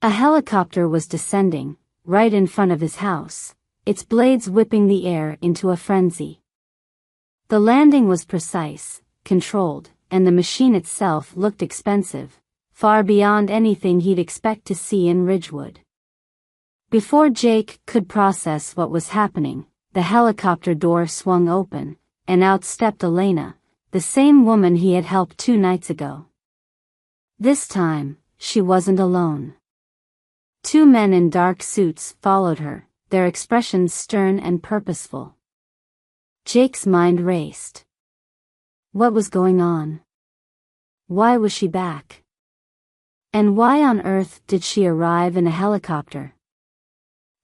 A helicopter was descending, right in front of his house, its blades whipping the air into a frenzy. The landing was precise, controlled, and the machine itself looked expensive, far beyond anything he'd expect to see in Ridgewood. Before Jake could process what was happening, the helicopter door swung open, and out stepped Elena, the same woman he had helped 2 nights ago. This time, she wasn't alone. 2 men in dark suits followed her, their expressions stern and purposeful. Jake's mind raced. What was going on? Why was she back? And why on earth did she arrive in a helicopter?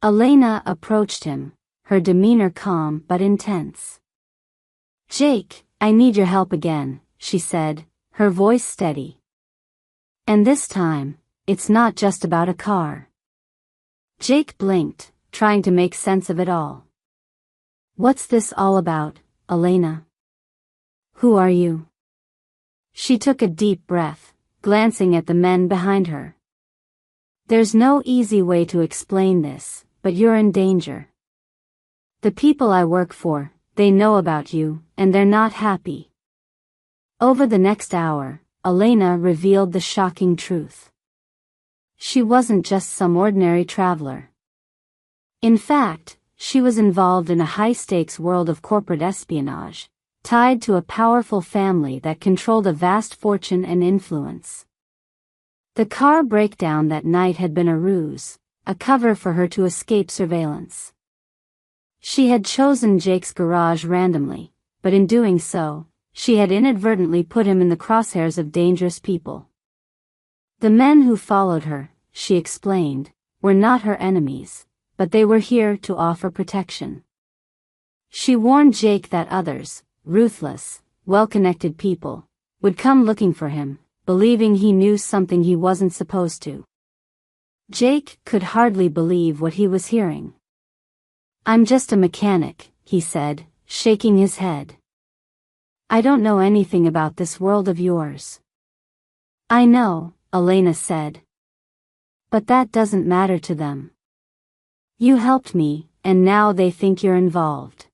Elena approached him, her demeanor calm but intense. "Jake, I need your help again," she said, her voice steady. "And this time, it's not just about a car." Jake blinked, trying to make sense of it all. "What's this all about, Elena? Who are you?" She took a deep breath, glancing at the men behind her. "There's no easy way to explain this, but you're in danger. The people I work for, they know about you, and they're not happy." Over the next hour, Elena revealed the shocking truth. She wasn't just some ordinary traveler. In fact, she was involved in a high-stakes world of corporate espionage, tied to a powerful family that controlled a vast fortune and influence. The car breakdown that night had been a ruse, a cover for her to escape surveillance. She had chosen Jake's garage randomly, but in doing so, she had inadvertently put him in the crosshairs of dangerous people. The men who followed her, she explained, were not her enemies, but they were here to offer protection. She warned Jake that others, ruthless, well-connected people, would come looking for him, believing he knew something he wasn't supposed to. Jake could hardly believe what he was hearing. "I'm just a mechanic," he said, shaking his head. "I don't know anything about this world of yours." "I know," Elena said. "But that doesn't matter to them. You helped me, and now they think you're involved."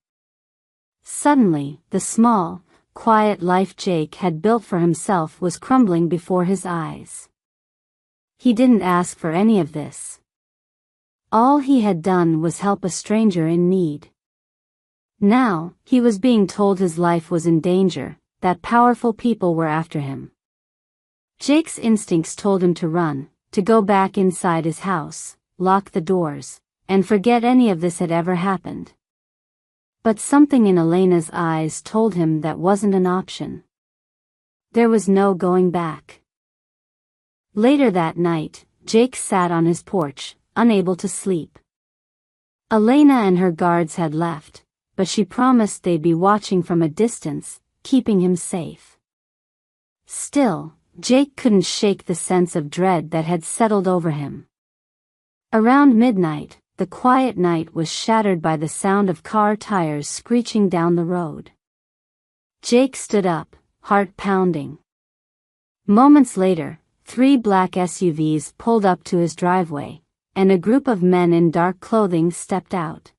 Suddenly, the small, quiet life Jake had built for himself was crumbling before his eyes. He didn't ask for any of this. All he had done was help a stranger in need. Now, he was being told his life was in danger, that powerful people were after him. Jake's instincts told him to run, to go back inside his house, lock the doors, and forget any of this had ever happened. But something in Elena's eyes told him that wasn't an option. There was no going back. Later that night, Jake sat on his porch, unable to sleep. Elena and her guards had left, but she promised they'd be watching from a distance, keeping him safe. Still, Jake couldn't shake the sense of dread that had settled over him. Around midnight, the quiet night was shattered by the sound of car tires screeching down the road. Jake stood up, heart pounding. Moments later, 3 black SUVs pulled up to his driveway, and a group of men in dark clothing stepped out.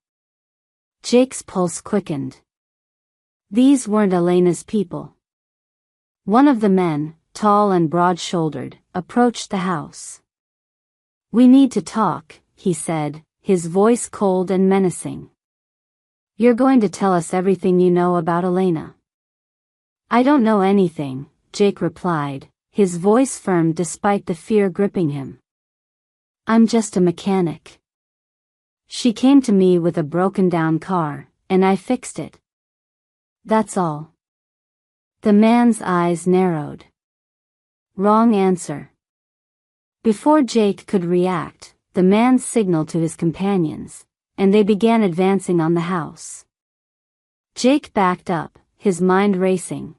Jake's pulse quickened. These weren't Elena's people. One of the men, tall and broad-shouldered, approached the house. "We need to talk," he said, his voice cold and menacing. "You're going to tell us everything you know about Elena." "I don't know anything," Jake replied, his voice firm despite the fear gripping him. "I'm just a mechanic. She came to me with a broken-down car, and I fixed it. That's all." The man's eyes narrowed. Wrong answer. Before Jake could react, the man signaled to his companions, and they began advancing on the house. Jake backed up, his mind racing.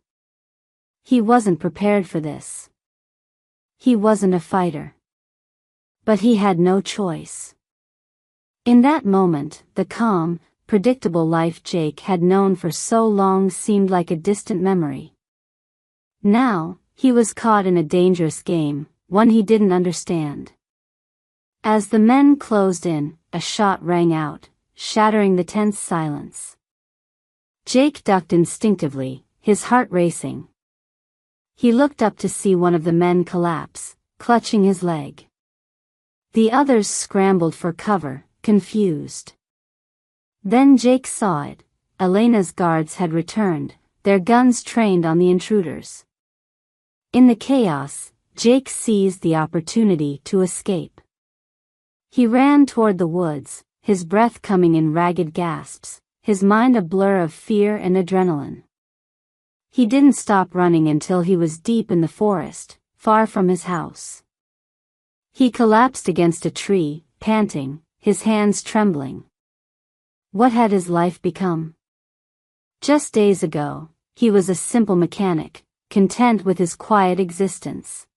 He wasn't prepared for this. He wasn't a fighter. But he had no choice. In that moment, the calm, predictable life Jake had known for so long seemed like a distant memory. Now, he was caught in a dangerous game, one he didn't understand. As the men closed in, a shot rang out, shattering the tense silence. Jake ducked instinctively, his heart racing. He looked up to see one of the men collapse, clutching his leg. The others scrambled for cover, confused. Then Jake saw it. Elena's guards had returned, their guns trained on the intruders. In the chaos, Jake seized the opportunity to escape. He ran toward the woods, his breath coming in ragged gasps, his mind a blur of fear and adrenaline. He didn't stop running until he was deep in the forest, far from his house. He collapsed against a tree, panting, his hands trembling. What had his life become? Just days ago, he was a simple mechanic, content with his quiet existence.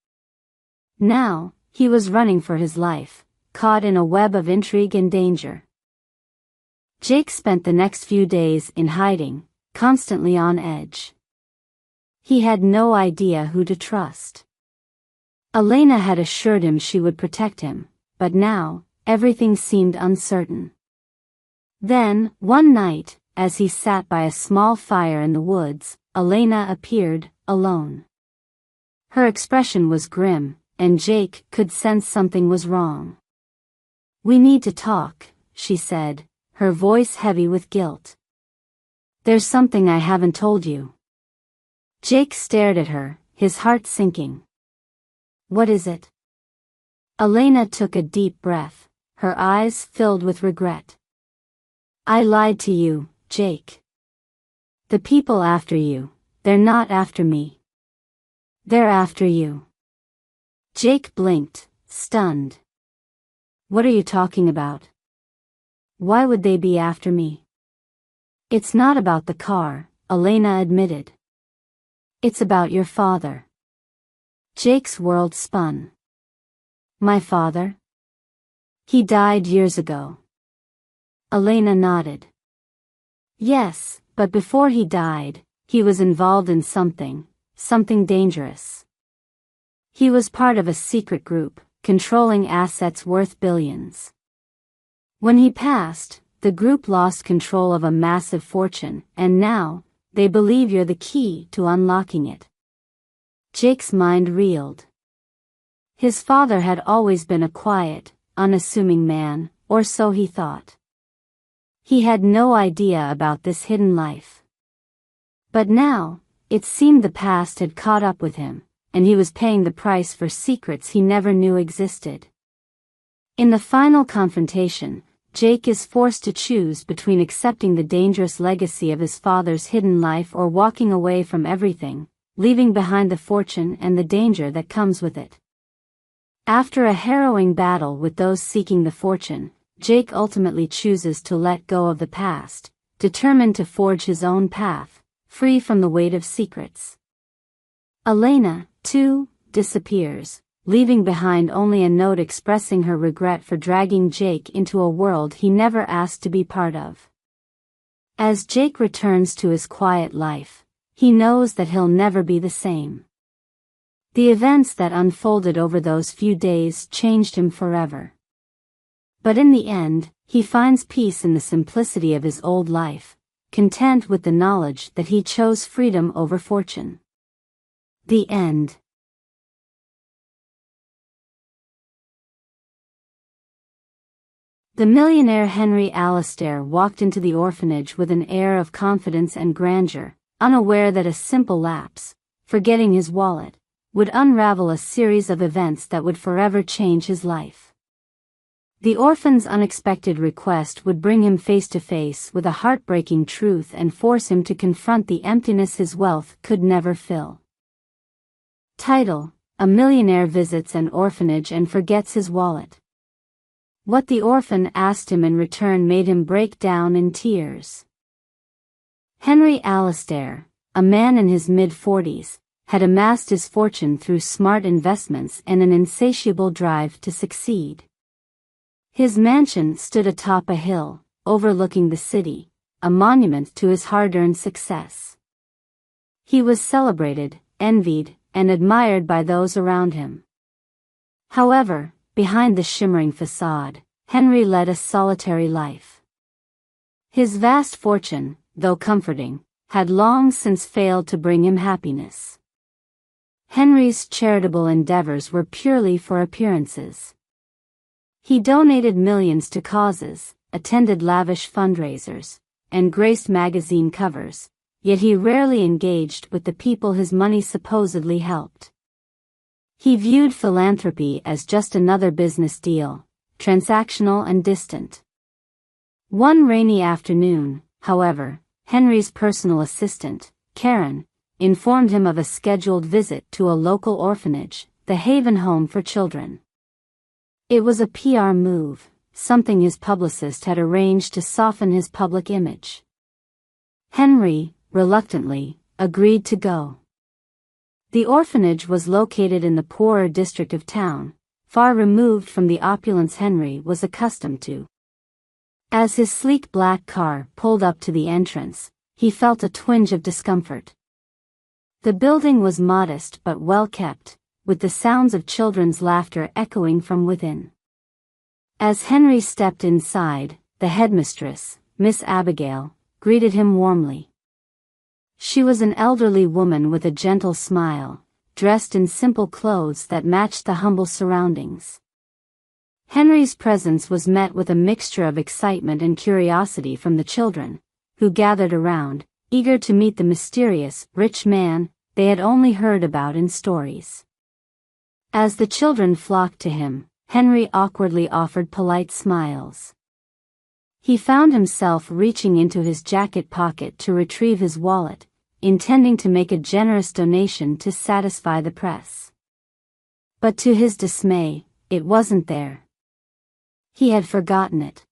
Now, he was running for his life, caught in a web of intrigue and danger. Jake spent the next few days in hiding, constantly on edge. He had no idea who to trust. Elena had assured him she would protect him, but now, everything seemed uncertain. Then, one night, as he sat by a small fire in the woods, Elena appeared, alone. Her expression was grim, and Jake could sense something was wrong. "We need to talk," she said, her voice heavy with guilt. "There's something I haven't told you." Jake stared at her, his heart sinking. "What is it?" Elena took a deep breath, her eyes filled with regret. "I lied to you, Jake. The people after you, they're not after me. They're after you. Jake blinked, stunned. What are you talking about? Why would they be after me? It's not about the car, Elena admitted. It's about your father. Jake's world spun. My father? He died years ago. Elena nodded. Yes, but before he died, he was involved in something dangerous. He was part of a secret group, controlling assets worth billions. When he passed, the group lost control of a massive fortune, and now, they believe you're the key to unlocking it. Jake's mind reeled. His father had always been a quiet, unassuming man, or so he thought. He had no idea about this hidden life. But now, it seemed the past had caught up with him, and he was paying the price for secrets he never knew existed. In the final confrontation, Jake is forced to choose between accepting the dangerous legacy of his father's hidden life or walking away from everything, leaving behind the fortune and the danger that comes with it. After a harrowing battle with those seeking the fortune, Jake ultimately chooses to let go of the past, determined to forge his own path, free from the weight of secrets. Elena, too, disappears, leaving behind only a note expressing her regret for dragging Jake into a world he never asked to be part of. As Jake returns to his quiet life, he knows that he'll never be the same. The events that unfolded over those few days changed him forever. But in the end, he finds peace in the simplicity of his old life, content with the knowledge that he chose freedom over fortune. The end. The millionaire Henry Alistair walked into the orphanage with an air of confidence and grandeur, unaware that a simple lapse, forgetting his wallet, would unravel a series of events that would forever change his life. The orphan's unexpected request would bring him face to face with a heartbreaking truth and force him to confront the emptiness his wealth could never fill. Title: A millionaire visits an orphanage and forgets his wallet. What the orphan asked him in return made him break down in tears. Henry Alistair, a man in his mid-40s, had amassed his fortune through smart investments and an insatiable drive to succeed. His mansion stood atop a hill, overlooking the city, a monument to his hard-earned success. He was celebrated, envied, and admired by those around him. However, behind the shimmering facade, Henry led a solitary life. His vast fortune, though comforting, had long since failed to bring him happiness. Henry's charitable endeavors were purely for appearances. He donated millions to causes, attended lavish fundraisers, and graced magazine covers, yet he rarely engaged with the people his money supposedly helped. He viewed philanthropy as just another business deal, transactional and distant. One rainy afternoon, however, Henry's personal assistant, Karen, informed him of a scheduled visit to a local orphanage, the Haven Home for Children. It was a PR move, something his publicist had arranged to soften his public image. Henry, reluctantly, agreed to go. The orphanage was located in the poorer district of town, far removed from the opulence Henry was accustomed to. As his sleek black car pulled up to the entrance, he felt a twinge of discomfort. The building was modest but well kept, with the sounds of children's laughter echoing from within. As Henry stepped inside, the headmistress, Miss Abigail, greeted him warmly. She was an elderly woman with a gentle smile, dressed in simple clothes that matched the humble surroundings. Henry's presence was met with a mixture of excitement and curiosity from the children, who gathered around, eager to meet the mysterious, rich man they had only heard about in stories. As the children flocked to him, Henry awkwardly offered polite smiles. He found himself reaching into his jacket pocket to retrieve his wallet, intending to make a generous donation to satisfy the press. But to his dismay, it wasn't there. He had forgotten it.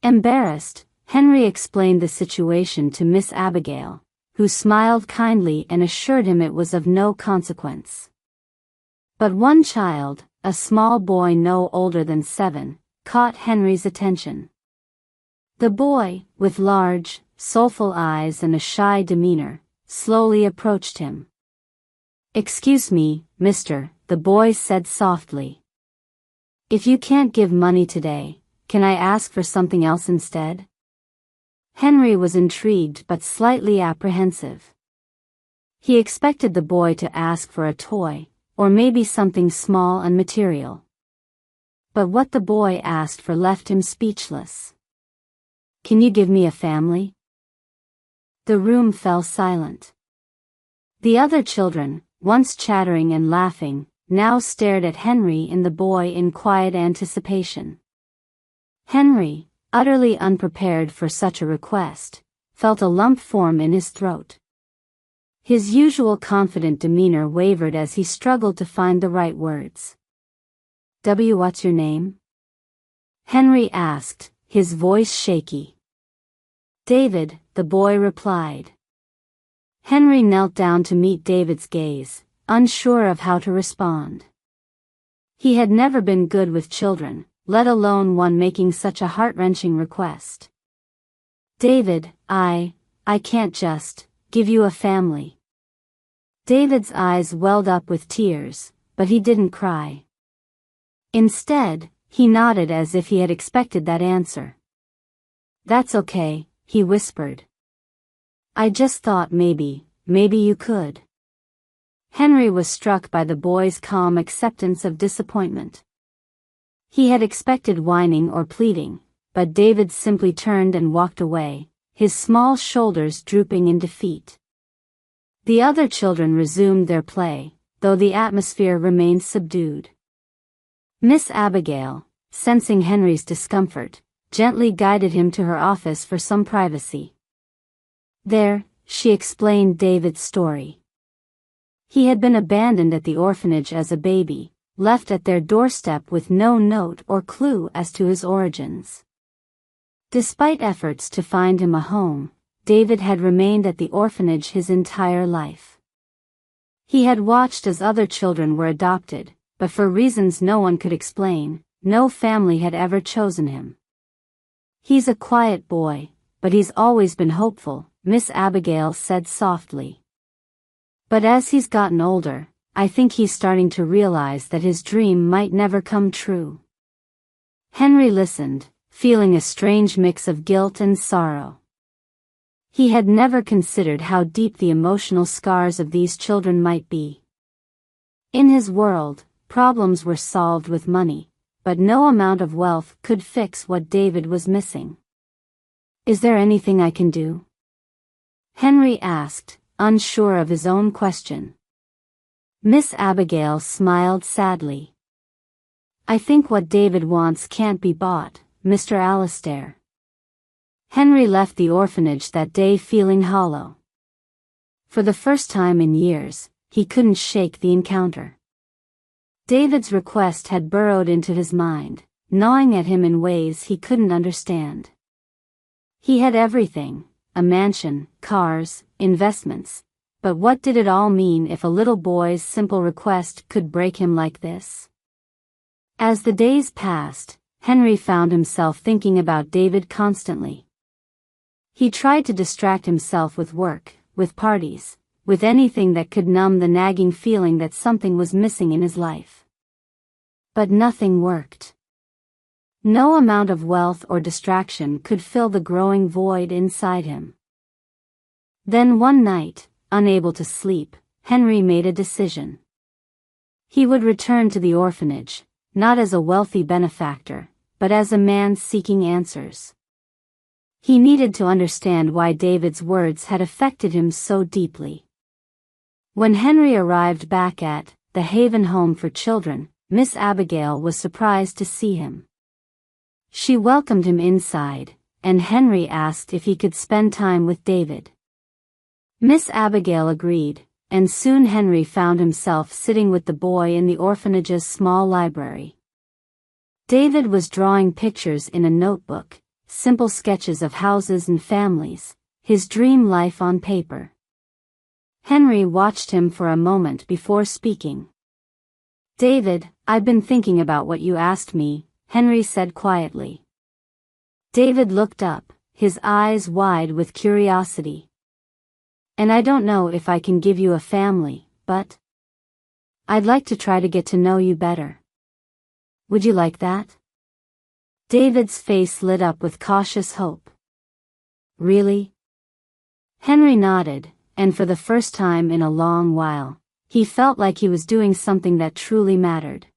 Embarrassed, Henry explained the situation to Miss Abigail, who smiled kindly and assured him it was of no consequence. But one child, a small boy no older than 7, caught Henry's attention. The boy, with large, soulful eyes and a shy demeanor, slowly approached him. "Excuse me, mister," the boy said softly. "If you can't give money today, can I ask for something else instead?" Henry was intrigued but slightly apprehensive. He expected the boy to ask for a toy, or maybe something small and material. But what the boy asked for left him speechless. "Can you give me a family?" The room fell silent. The other children, once chattering and laughing, now stared at Henry and the boy in quiet anticipation. Henry, utterly unprepared for such a request, felt a lump form in his throat. His usual confident demeanor wavered as he struggled to find the right words. "What's your name?" Henry asked, his voice shaky. "David," the boy replied. Henry knelt down to meet David's gaze, unsure of how to respond. He had never been good with children, let alone one making such a heart-wrenching request. "David, I can't just give you a family." David's eyes welled up with tears, but he didn't cry. Instead, he nodded as if he had expected that answer. "That's okay," he whispered. "I just thought maybe you could." Henry was struck by the boy's calm acceptance of disappointment. He had expected whining or pleading, but David simply turned and walked away, his small shoulders drooping in defeat. The other children resumed their play, though the atmosphere remained subdued. Miss Abigail, sensing Henry's discomfort, gently guided him to her office for some privacy. There, she explained David's story. He had been abandoned at the orphanage as a baby, left at their doorstep with no note or clue as to his origins. Despite efforts to find him a home, David had remained at the orphanage his entire life. He had watched as other children were adopted, but for reasons no one could explain, no family had ever chosen him. "He's a quiet boy, but he's always been hopeful," Miss Abigail said softly. "But as he's gotten older, I think he's starting to realize that his dream might never come true." Henry listened, feeling a strange mix of guilt and sorrow. He had never considered how deep the emotional scars of these children might be. In his world, problems were solved with money, but no amount of wealth could fix what David was missing. "Is there anything I can do?" Henry asked, unsure of his own question. Miss Abigail smiled sadly. "I think what David wants can't be bought, Mr. Alastair." Henry left the orphanage that day feeling hollow. For the first time in years, he couldn't shake the encounter. David's request had burrowed into his mind, gnawing at him in ways he couldn't understand. He had everything, a mansion, cars, investments, but what did it all mean if a little boy's simple request could break him like this? As the days passed, Henry found himself thinking about David constantly. He tried to distract himself with work, with parties, with anything that could numb the nagging feeling that something was missing in his life. But nothing worked. No amount of wealth or distraction could fill the growing void inside him. Then one night, unable to sleep, Henry made a decision. He would return to the orphanage, not as a wealthy benefactor, but as a man seeking answers. He needed to understand why David's words had affected him so deeply. When Henry arrived back at the Haven Home for Children, Miss Abigail was surprised to see him. She welcomed him inside, and Henry asked if he could spend time with David. Miss Abigail agreed, and soon Henry found himself sitting with the boy in the orphanage's small library. David was drawing pictures in a notebook, simple sketches of houses and families, his dream life on paper. Henry watched him for a moment before speaking. "David, I've been thinking about what you asked me," Henry said quietly. David looked up, his eyes wide with curiosity. "And I don't know if I can give you a family, but I'd like to try to get to know you better. Would you like that?" David's face lit up with cautious hope. "Really?" Henry nodded, and for the first time in a long while, he felt like he was doing something that truly mattered.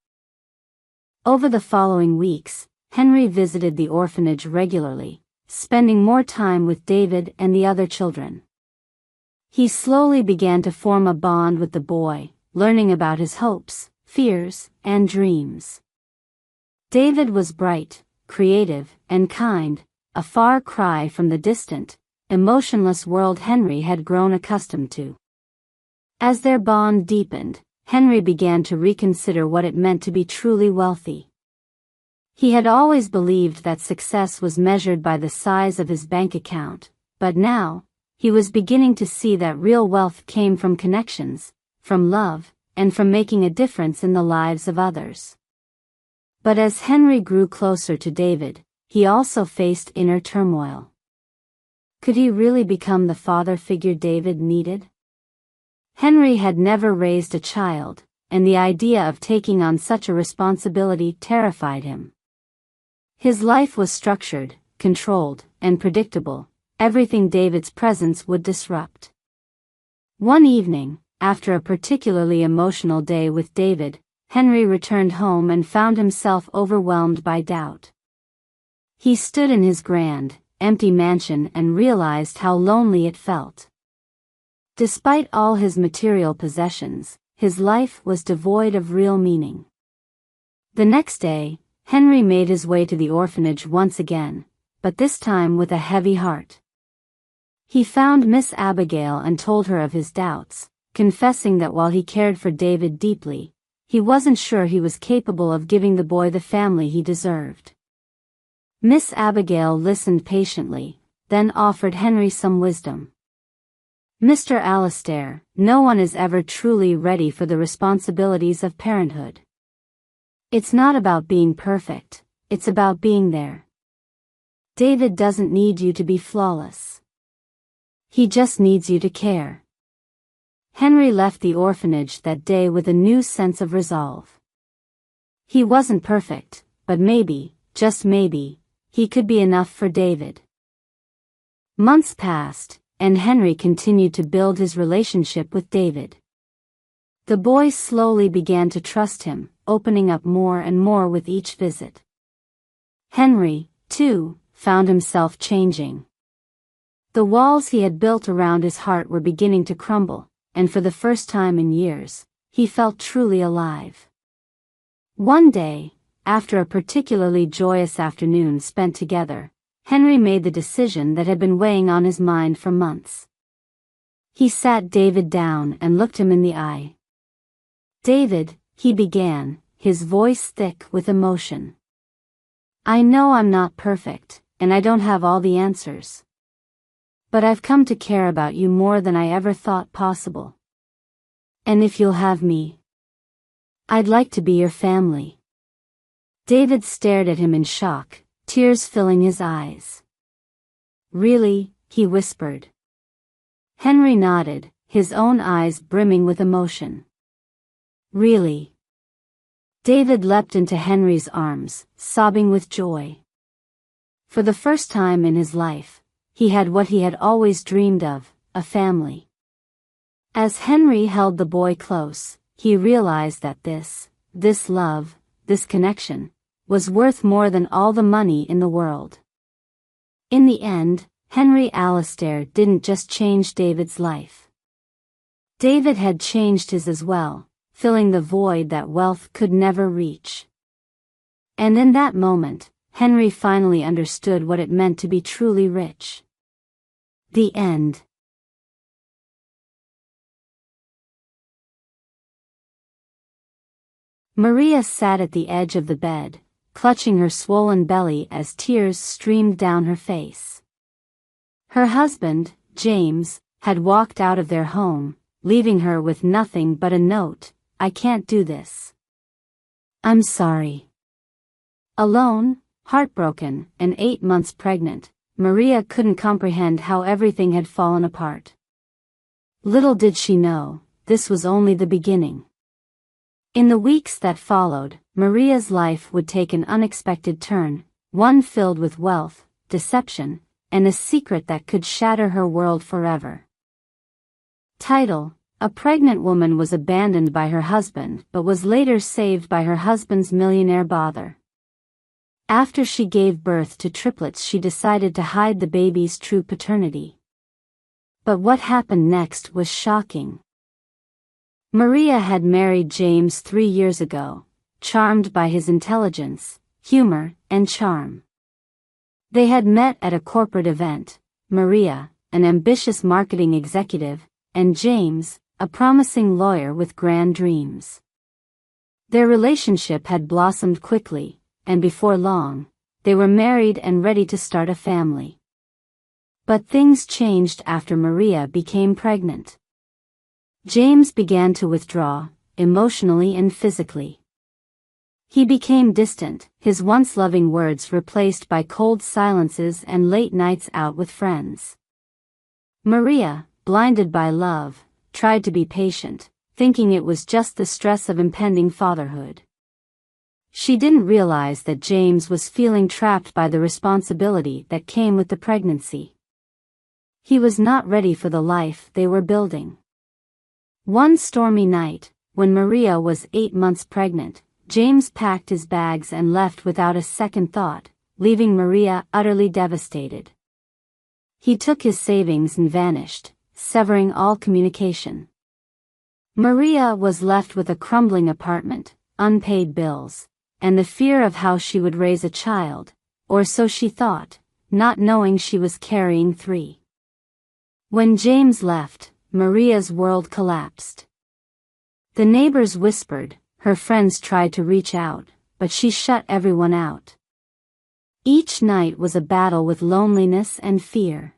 Over the following weeks, Henry visited the orphanage regularly, spending more time with David and the other children. He slowly began to form a bond with the boy, learning about his hopes, fears, and dreams. David was bright, creative, and kind, a far cry from the distant, emotionless world Henry had grown accustomed to. As their bond deepened, Henry began to reconsider what it meant to be truly wealthy. He had always believed that success was measured by the size of his bank account, but now, he was beginning to see that real wealth came from connections, from love, and from making a difference in the lives of others. But as Henry grew closer to David, he also faced inner turmoil. Could he really become the father figure David needed? Henry had never raised a child, and the idea of taking on such a responsibility terrified him. His life was structured, controlled, and predictable. Everything David's presence would disrupt. One evening, after a particularly emotional day with David, Henry returned home and found himself overwhelmed by doubt. He stood in his grand, empty mansion and realized how lonely it felt. Despite all his material possessions, his life was devoid of real meaning. The next day, Henry made his way to the orphanage once again, but this time with a heavy heart. He found Miss Abigail and told her of his doubts, confessing that while he cared for David deeply, he wasn't sure he was capable of giving the boy the family he deserved. Miss Abigail listened patiently, then offered Henry some wisdom. "Mr. Alastair, no one is ever truly ready for the responsibilities of parenthood. It's not about being perfect, it's about being there. David doesn't need you to be flawless. He just needs you to care." Henry left the orphanage that day with a new sense of resolve. He wasn't perfect, but maybe, just maybe, he could be enough for David. Months passed, and Henry continued to build his relationship with David. The boy slowly began to trust him, opening up more and more with each visit. Henry, too, found himself changing. The walls he had built around his heart were beginning to crumble, and for the first time in years, he felt truly alive. One day, after a particularly joyous afternoon spent together, Henry made the decision that had been weighing on his mind for months. He sat David down and looked him in the eye. "David," he began, his voice thick with emotion. "I know I'm not perfect, and I don't have all the answers. But I've come to care about you more than I ever thought possible. And if you'll have me, I'd like to be your family." David stared at him in shock, tears filling his eyes. "Really?" he whispered. Henry nodded, his own eyes brimming with emotion. "Really?" David leapt into Henry's arms, sobbing with joy. For the first time in his life, he had what he had always dreamed of, a family. As Henry held the boy close, he realized that this love, this connection, was worth more than all the money in the world. In the end, Henry Alastair didn't just change David's life. David had changed his as well, filling the void that wealth could never reach. And in that moment, Henry finally understood what it meant to be truly rich. The end. Maria sat at the edge of the bed, clutching her swollen belly as tears streamed down her face. Her husband, James, had walked out of their home, leaving her with nothing but a note: "I can't do this. I'm sorry." Alone, heartbroken, and 8 months pregnant, Maria couldn't comprehend how everything had fallen apart. Little did she know, this was only the beginning. In the weeks that followed, Maria's life would take an unexpected turn, one filled with wealth, deception, and a secret that could shatter her world forever. Title: A pregnant woman was abandoned by her husband but was later saved by her husband's millionaire father. After she gave birth to triplets, she decided to hide the baby's true paternity. But what happened next was shocking. Maria had married James 3 years ago, charmed by his intelligence, humor, and charm. They had met at a corporate event, Maria, an ambitious marketing executive, and James, a promising lawyer with grand dreams. Their relationship had blossomed quickly, and before long, they were married and ready to start a family. But things changed after Maria became pregnant. James began to withdraw, emotionally and physically. He became distant, his once loving words replaced by cold silences and late nights out with friends. Maria, blinded by love, tried to be patient, thinking it was just the stress of impending fatherhood. She didn't realize that James was feeling trapped by the responsibility that came with the pregnancy. He was not ready for the life they were building. One stormy night, when Maria was 8 months pregnant, James packed his bags and left without a second thought, leaving Maria utterly devastated. He took his savings and vanished, severing all communication. Maria was left with a crumbling apartment, unpaid bills, and the fear of how she would raise a child, or so she thought, not knowing she was carrying 3. When James left, Maria's world collapsed. The neighbors whispered, her friends tried to reach out, but she shut everyone out. Each night was a battle with loneliness and fear.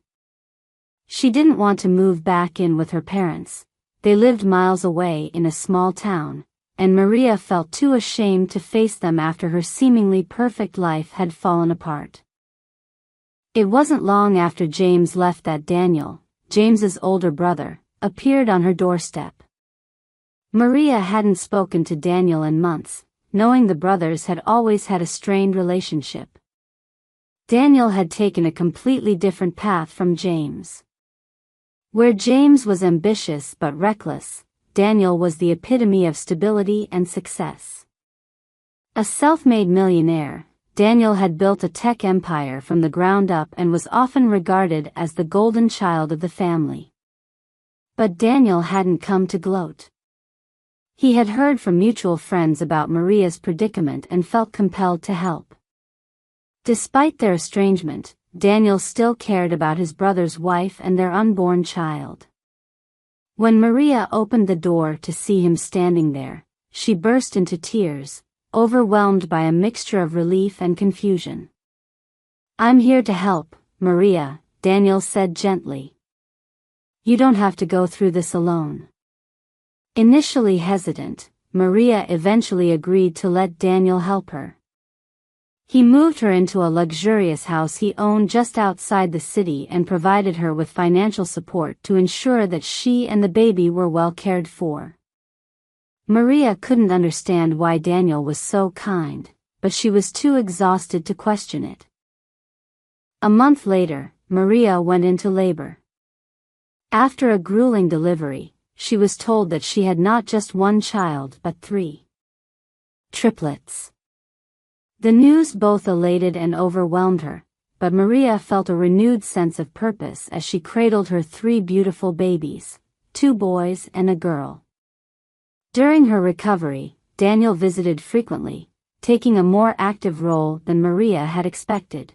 She didn't want to move back in with her parents. They lived miles away in a small town, and Maria felt too ashamed to face them after her seemingly perfect life had fallen apart. It wasn't long after James left that Daniel, James's older brother, appeared on her doorstep. Maria hadn't spoken to Daniel in months, knowing the brothers had always had a strained relationship. Daniel had taken a completely different path from James. Where James was ambitious but reckless, Daniel was the epitome of stability and success. A self-made millionaire, Daniel had built a tech empire from the ground up and was often regarded as the golden child of the family. But Daniel hadn't come to gloat. He had heard from mutual friends about Maria's predicament and felt compelled to help. Despite their estrangement, Daniel still cared about his brother's wife and their unborn child. When Maria opened the door to see him standing there, she burst into tears, overwhelmed by a mixture of relief and confusion. "I'm here to help, Maria," Daniel said gently. "You don't have to go through this alone." Initially hesitant, Maria eventually agreed to let Daniel help her. He moved her into a luxurious house he owned just outside the city and provided her with financial support to ensure that she and the baby were well cared for. Maria couldn't understand why Daniel was so kind, but she was too exhausted to question it. A month later, Maria went into labor. After a grueling delivery, she was told that she had not just one child but 3 triplets. The news both elated and overwhelmed her, but Maria felt a renewed sense of purpose as she cradled her 3 beautiful babies, 2 boys and a girl. During her recovery, Daniel visited frequently, taking a more active role than Maria had expected.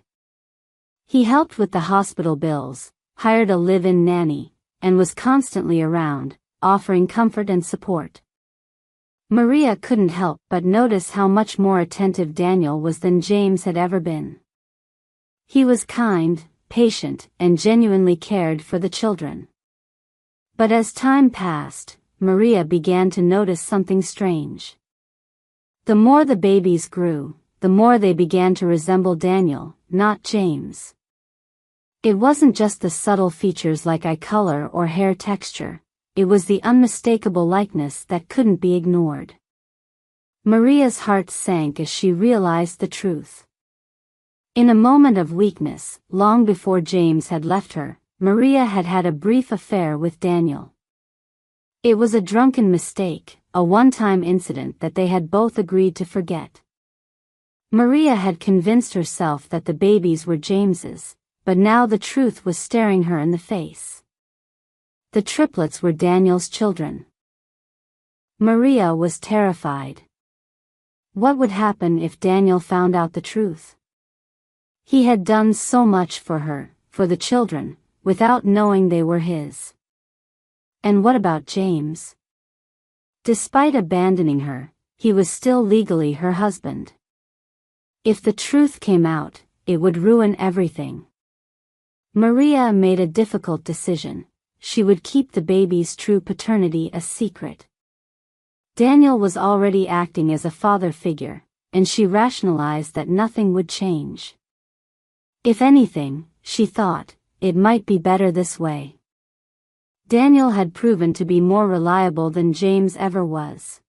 He helped with the hospital bills, hired a live-in nanny, and was constantly around, offering comfort and support. Maria couldn't help but notice how much more attentive Daniel was than James had ever been. He was kind, patient, and genuinely cared for the children. But as time passed, Maria began to notice something strange. The more the babies grew, the more they began to resemble Daniel, not James. It wasn't just the subtle features like eye color or hair texture, it was the unmistakable likeness that couldn't be ignored. Maria's heart sank as she realized the truth. In a moment of weakness, long before James had left her, Maria had had a brief affair with Daniel. It was a drunken mistake, a one-time incident that they had both agreed to forget. Maria had convinced herself that the babies were James's, but now the truth was staring her in the face. The triplets were Daniel's children. Maria was terrified. What would happen if Daniel found out the truth? He had done so much for her, for the children, without knowing they were his. And what about James? Despite abandoning her, he was still legally her husband. If the truth came out, it would ruin everything. Maria made a difficult decision. She would keep the baby's true paternity a secret. Daniel was already acting as a father figure, and she rationalized that nothing would change. If anything, she thought, it might be better this way. Daniel had proven to be more reliable than James ever was.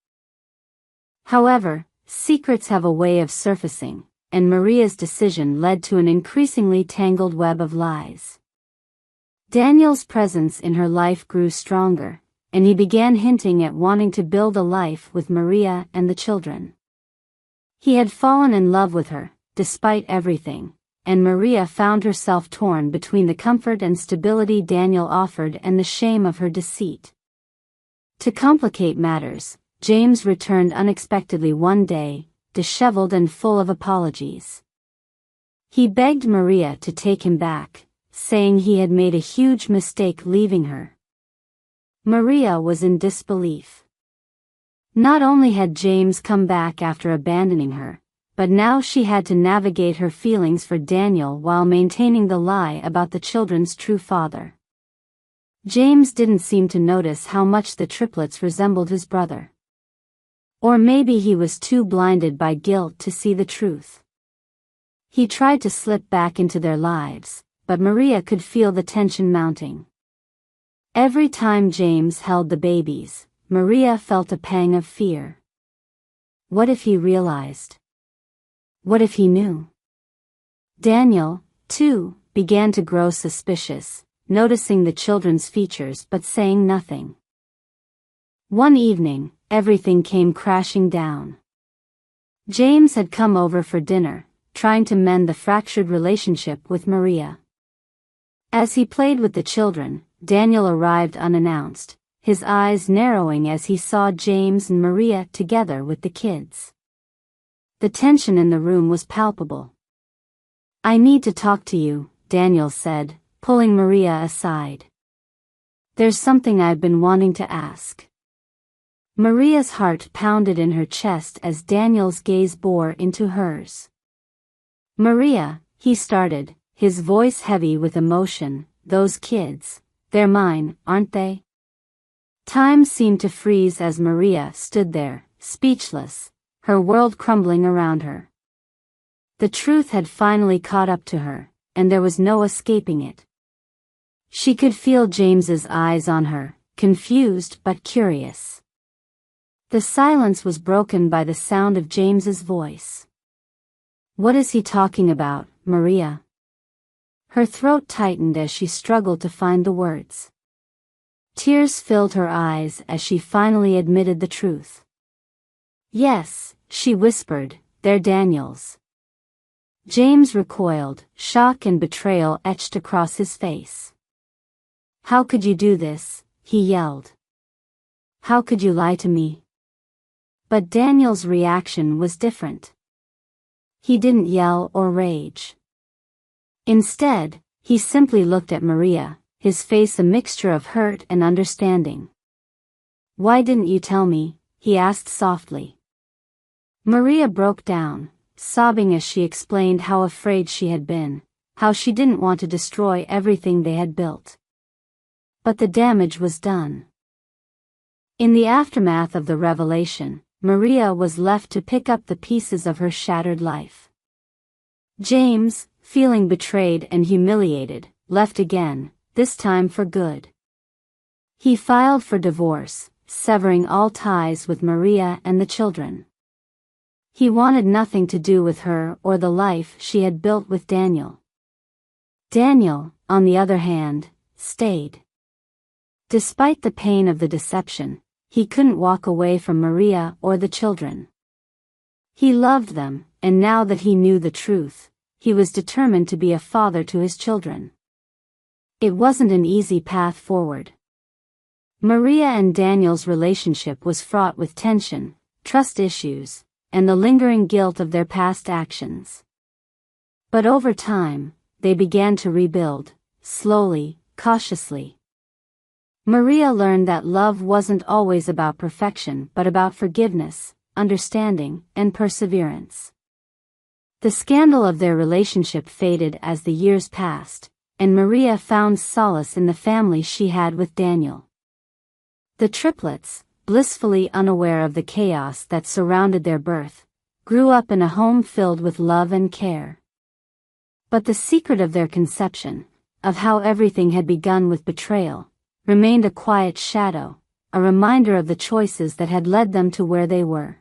However, secrets have a way of surfacing, and Maria's decision led to an increasingly tangled web of lies. Daniel's presence in her life grew stronger, and he began hinting at wanting to build a life with Maria and the children. He had fallen in love with her, despite everything, and Maria found herself torn between the comfort and stability Daniel offered and the shame of her deceit. To complicate matters, James returned unexpectedly one day, disheveled and full of apologies. He begged Maria to take him back, saying he had made a huge mistake leaving her. Maria was in disbelief. Not only had James come back after abandoning her, but now she had to navigate her feelings for Daniel while maintaining the lie about the children's true father. James didn't seem to notice how much the triplets resembled his brother. Or maybe he was too blinded by guilt to see the truth. He tried to slip back into their lives, but Maria could feel the tension mounting. Every time James held the babies, Maria felt a pang of fear. What if he realized? What if he knew? Daniel, too, began to grow suspicious, noticing the children's features but saying nothing. One evening, everything came crashing down. James had come over for dinner, trying to mend the fractured relationship with Maria. As he played with the children, Daniel arrived unannounced, his eyes narrowing as he saw James and Maria together with the kids. The tension in the room was palpable. "I need to talk to you," Daniel said, pulling Maria aside. "There's something I've been wanting to ask." Maria's heart pounded in her chest as Daniel's gaze bore into hers. "Maria," he started, his voice heavy with emotion, "those kids, they're mine, aren't they?" Time seemed to freeze as Maria stood there, speechless, her world crumbling around her. The truth had finally caught up to her, and there was no escaping it. She could feel James's eyes on her, confused but curious. The silence was broken by the sound of James's voice. "What is he talking about, Maria?" Her throat tightened as she struggled to find the words. Tears filled her eyes as she finally admitted the truth. "Yes," she whispered, "they're Daniel's." James recoiled, shock and betrayal etched across his face. "How could you do this?" he yelled. "How could you lie to me?" But Daniel's reaction was different. He didn't yell or rage. Instead, he simply looked at Maria, his face a mixture of hurt and understanding. "Why didn't you tell me?" he asked softly. Maria broke down, sobbing as she explained how afraid she had been, how she didn't want to destroy everything they had built. But the damage was done. In the aftermath of the revelation, Maria was left to pick up the pieces of her shattered life. James, feeling betrayed and humiliated, left again, this time for good. He filed for divorce, severing all ties with Maria and the children. He wanted nothing to do with her or the life she had built with Daniel. Daniel, on the other hand, stayed. Despite the pain of the deception, he couldn't walk away from Maria or the children. He loved them, and now that he knew the truth, he was determined to be a father to his children. It wasn't an easy path forward. Maria and Daniel's relationship was fraught with tension, trust issues, and the lingering guilt of their past actions. But over time, they began to rebuild, slowly, cautiously. Maria learned that love wasn't always about perfection but about forgiveness, understanding, and perseverance. The scandal of their relationship faded as the years passed, and Maria found solace in the family she had with Daniel. The triplets, blissfully unaware of the chaos that surrounded their birth, grew up in a home filled with love and care. But the secret of their conception, of how everything had begun with betrayal, remained a quiet shadow, a reminder of the choices that had led them to where they were.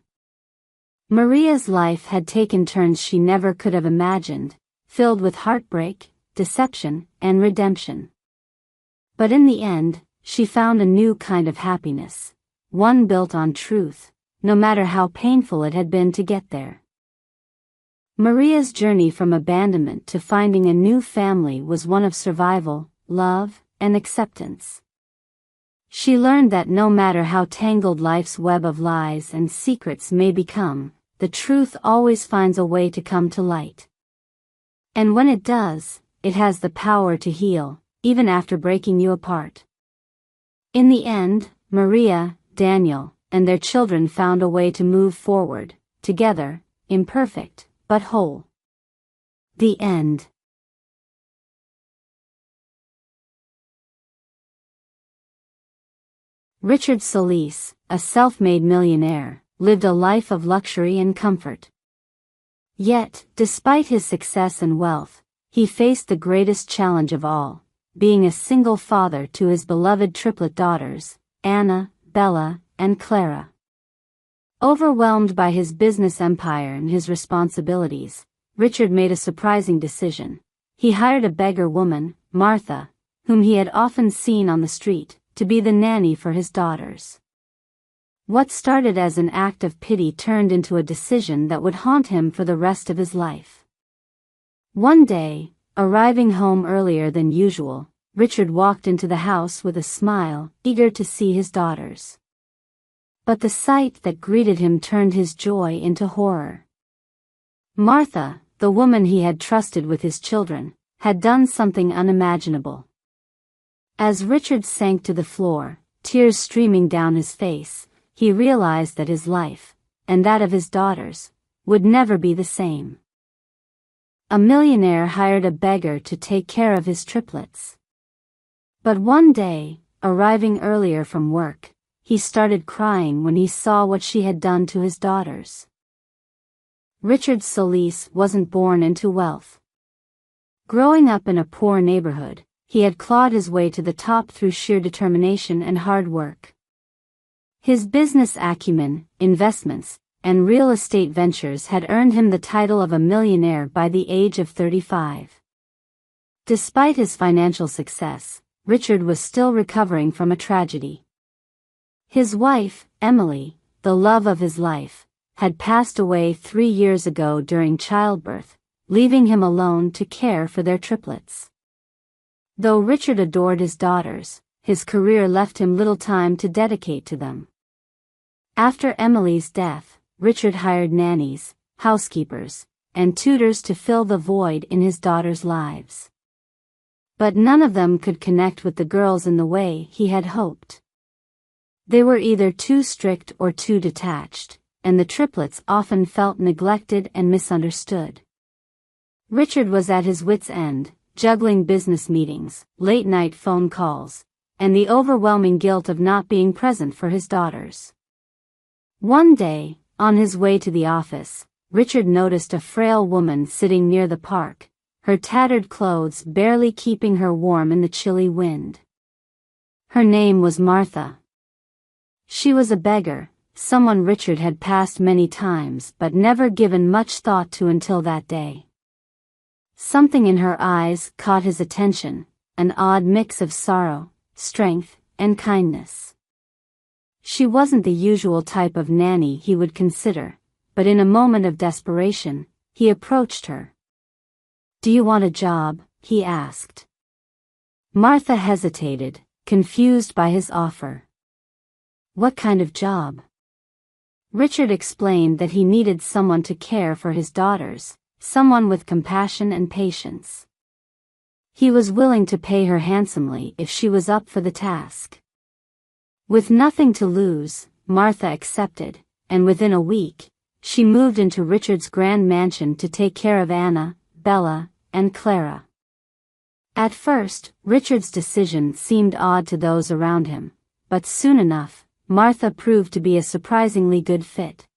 Maria's life had taken turns she never could have imagined, filled with heartbreak, deception, and redemption. But in the end, she found a new kind of happiness, one built on truth, no matter how painful it had been to get there. Maria's journey from abandonment to finding a new family was one of survival, love, and acceptance. She learned that no matter how tangled life's web of lies and secrets may become, the truth always finds a way to come to light. And when it does, it has the power to heal, even after breaking you apart. In the end, Maria, Daniel, and their children found a way to move forward, together, imperfect, but whole. The end. Richard Solis, a self-made millionaire, lived a life of luxury and comfort. Yet, despite his success and wealth, he faced the greatest challenge of all, being a single father to his beloved triplet daughters, Anna, Bella, and Clara. Overwhelmed by his business empire and his responsibilities, Richard made a surprising decision. He hired a beggar woman, Martha, whom he had often seen on the street, to be the nanny for his daughters. What started as an act of pity turned into a decision that would haunt him for the rest of his life. One day, arriving home earlier than usual, Richard walked into the house with a smile, eager to see his daughters. But the sight that greeted him turned his joy into horror. Martha, the woman he had trusted with his children, had done something unimaginable. As Richard sank to the floor, tears streaming down his face, he realized that his life, and that of his daughters, would never be the same. A millionaire hired a beggar to take care of his triplets. But one day, arriving earlier from work, he started crying when he saw what she had done to his daughters. Richard Solis wasn't born into wealth. Growing up in a poor neighborhood, he had clawed his way to the top through sheer determination and hard work. His business acumen, investments, and real estate ventures had earned him the title of a millionaire by the age of 35. Despite his financial success, Richard was still recovering from a tragedy. His wife, Emily, the love of his life, had passed away 3 years ago during childbirth, leaving him alone to care for their triplets. Though Richard adored his daughters, his career left him little time to dedicate to them. After Emily's death, Richard hired nannies, housekeepers, and tutors to fill the void in his daughters' lives. But none of them could connect with the girls in the way he had hoped. They were either too strict or too detached, and the triplets often felt neglected and misunderstood. Richard was at his wits' end, juggling business meetings, late-night phone calls, and the overwhelming guilt of not being present for his daughters. One day, on his way to the office, Richard noticed a frail woman sitting near the park, her tattered clothes barely keeping her warm in the chilly wind. Her name was Martha. She was a beggar, someone Richard had passed many times but never given much thought to until that day. Something in her eyes caught his attention, an odd mix of sorrow, strength, and kindness. She wasn't the usual type of nanny he would consider, but in a moment of desperation, he approached her. "Do you want a job?" he asked. Martha hesitated, confused by his offer. "What kind of job?" Richard explained that he needed someone to care for his daughters, someone with compassion and patience. He was willing to pay her handsomely if she was up for the task. With nothing to lose, Martha accepted, and within a week, she moved into Richard's grand mansion to take care of Anna, Bella, and Clara. At first, Richard's decision seemed odd to those around him, but soon enough, Martha proved to be a surprisingly good fit.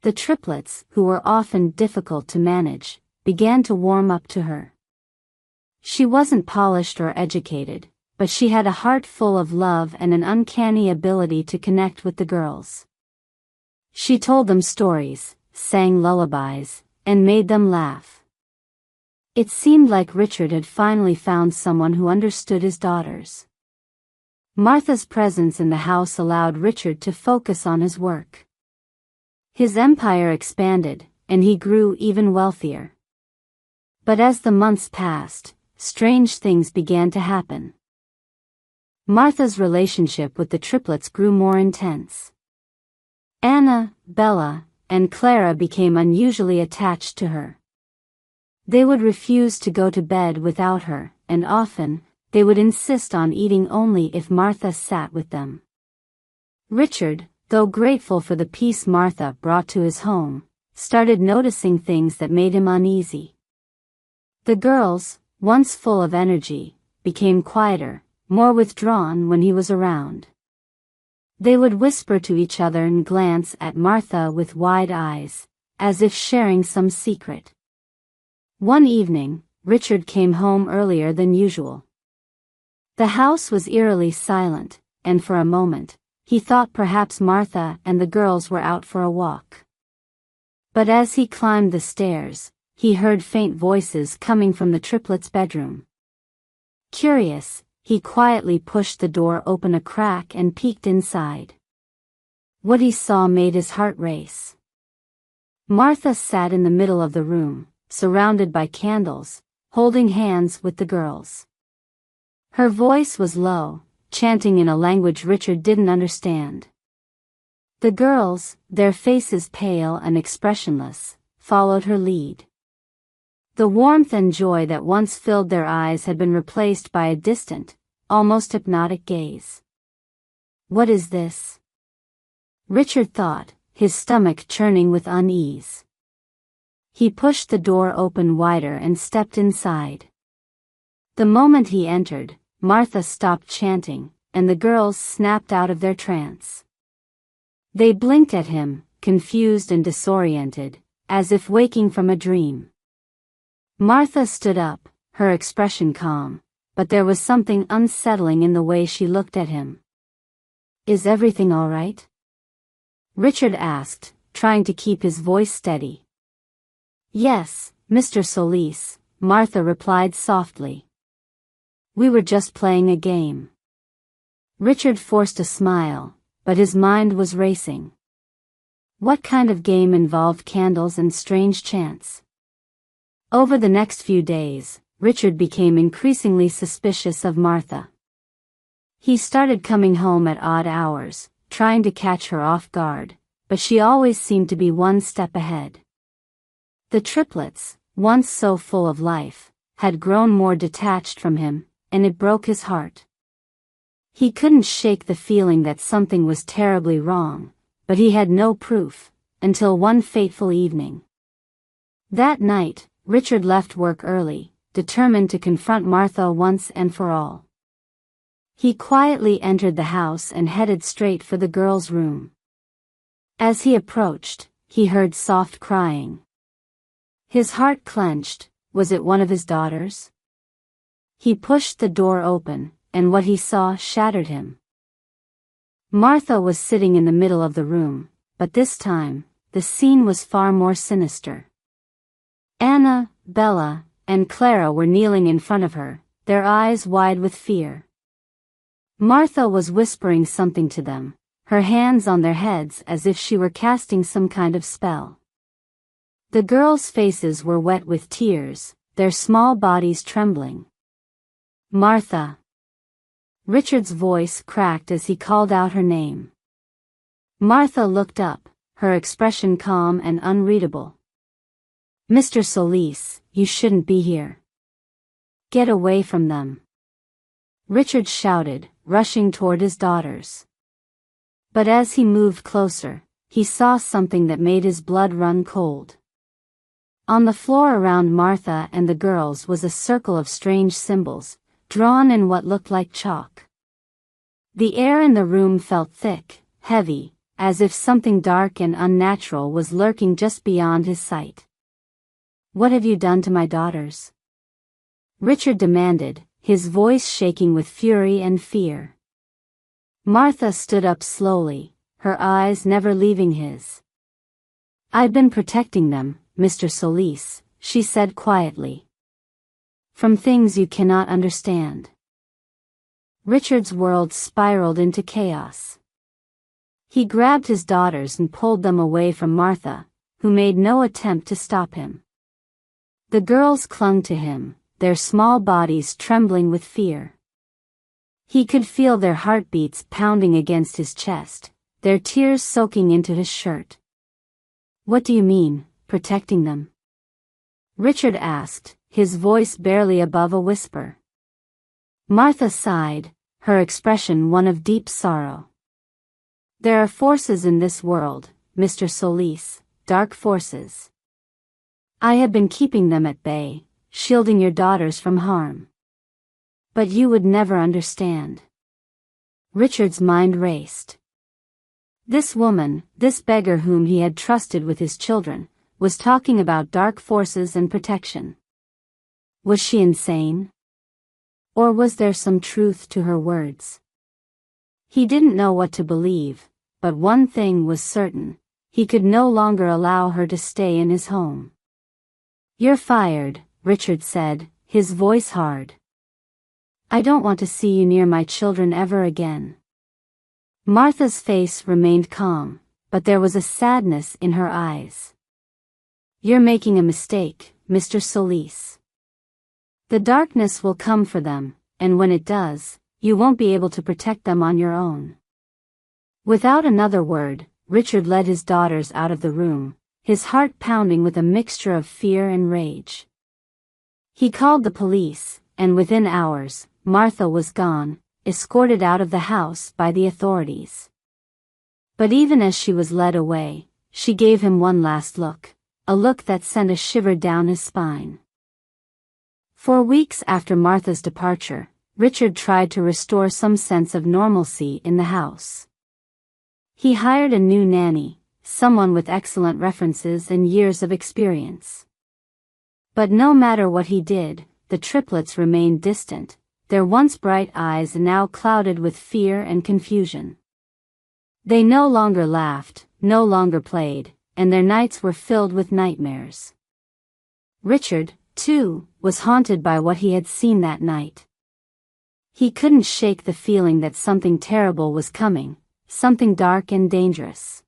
The triplets, who were often difficult to manage, began to warm up to her. She wasn't polished or educated, but she had a heart full of love and an uncanny ability to connect with the girls. She told them stories, sang lullabies, and made them laugh. It seemed like Richard had finally found someone who understood his daughters. Martha's presence in the house allowed Richard to focus on his work. His empire expanded, and he grew even wealthier. But as the months passed, strange things began to happen. Martha's relationship with the triplets grew more intense. Anna, Bella, and Clara became unusually attached to her. They would refuse to go to bed without her, and often, they would insist on eating only if Martha sat with them. Richard, though grateful for the peace Martha brought to his home, started noticing things that made him uneasy. The girls, once full of energy, became quieter, more withdrawn when he was around. They would whisper to each other and glance at Martha with wide eyes, as if sharing some secret. One evening, Richard came home earlier than usual. The house was eerily silent, and for a moment, he thought perhaps Martha and the girls were out for a walk. But as he climbed the stairs, he heard faint voices coming from the triplets' bedroom. Curious, he quietly pushed the door open a crack and peeked inside. What he saw made his heart race. Martha sat in the middle of the room, surrounded by candles, holding hands with the girls. Her voice was low, chanting in a language Richard didn't understand. The girls, their faces pale and expressionless, followed her lead. The warmth and joy that once filled their eyes had been replaced by a distant, almost hypnotic gaze. "What is this?" Richard thought, his stomach churning with unease. He pushed the door open wider and stepped inside. The moment he entered, Martha stopped chanting, and the girls snapped out of their trance. They blinked at him, confused and disoriented, as if waking from a dream. Martha stood up, her expression calm, but there was something unsettling in the way she looked at him. "Is everything all right?" Richard asked, trying to keep his voice steady. "Yes, Mr. Solis," Martha replied softly. "We were just playing a game." Richard forced a smile, but his mind was racing. What kind of game involved candles and strange chants? Over the next few days, Richard became increasingly suspicious of Martha. He started coming home at odd hours, trying to catch her off guard, but she always seemed to be one step ahead. The triplets, once so full of life, had grown more detached from him, and it broke his heart. He couldn't shake the feeling that something was terribly wrong, but he had no proof, until one fateful evening. That night, Richard left work early, determined to confront Martha once and for all. He quietly entered the house and headed straight for the girl's room. As he approached, he heard soft crying. His heart clenched. Was it one of his daughters? He pushed the door open, and what he saw shattered him. Martha was sitting in the middle of the room, but this time, the scene was far more sinister. Anna, Bella, and Clara were kneeling in front of her, their eyes wide with fear. Martha was whispering something to them, her hands on their heads as if she were casting some kind of spell. The girls' faces were wet with tears, their small bodies trembling. Martha. Richard's voice cracked as he called out her name. Martha looked up, her expression calm and unreadable. Mr. Solis, you shouldn't be here. Get away from them. Richard shouted, rushing toward his daughters. But as he moved closer, he saw something that made his blood run cold. On the floor around Martha and the girls was a circle of strange symbols, drawn in what looked like chalk. The air in the room felt thick, heavy, as if something dark and unnatural was lurking just beyond his sight. What have you done to my daughters? Richard demanded, his voice shaking with fury and fear. Martha stood up slowly, her eyes never leaving his. I've been protecting them, Mr. Solis, she said quietly. From things you cannot understand. Richard's world spiraled into chaos. He grabbed his daughters and pulled them away from Martha, who made no attempt to stop him. The girls clung to him, their small bodies trembling with fear. He could feel their heartbeats pounding against his chest, their tears soaking into his shirt. What do you mean, protecting them? Richard asked, his voice barely above a whisper. Martha sighed, her expression one of deep sorrow. There are forces in this world, Mr. Solis, dark forces. I have been keeping them at bay, shielding your daughters from harm. But you would never understand. Richard's mind raced. This woman, this beggar whom he had trusted with his children, was talking about dark forces and protection. Was she insane? Or was there some truth to her words? He didn't know what to believe, but one thing was certain, he could no longer allow her to stay in his home. You're fired, Richard said, his voice hard. I don't want to see you near my children ever again. Martha's face remained calm, but there was a sadness in her eyes. You're making a mistake, Mr. Solis. The darkness will come for them, and when it does, you won't be able to protect them on your own. Without another word, Richard led his daughters out of the room, his heart pounding with a mixture of fear and rage. He called the police, and within hours, Martha was gone, escorted out of the house by the authorities. But even as she was led away, she gave him one last look, a look that sent a shiver down his spine. For weeks after Martha's departure, Richard tried to restore some sense of normalcy in the house. He hired a new nanny, someone with excellent references and years of experience. But no matter what he did, the triplets remained distant, their once bright eyes now clouded with fear and confusion. They no longer laughed, no longer played, and their nights were filled with nightmares. Richard, too, was haunted by what he had seen that night. He couldn't shake the feeling that something terrible was coming, something dark and dangerous.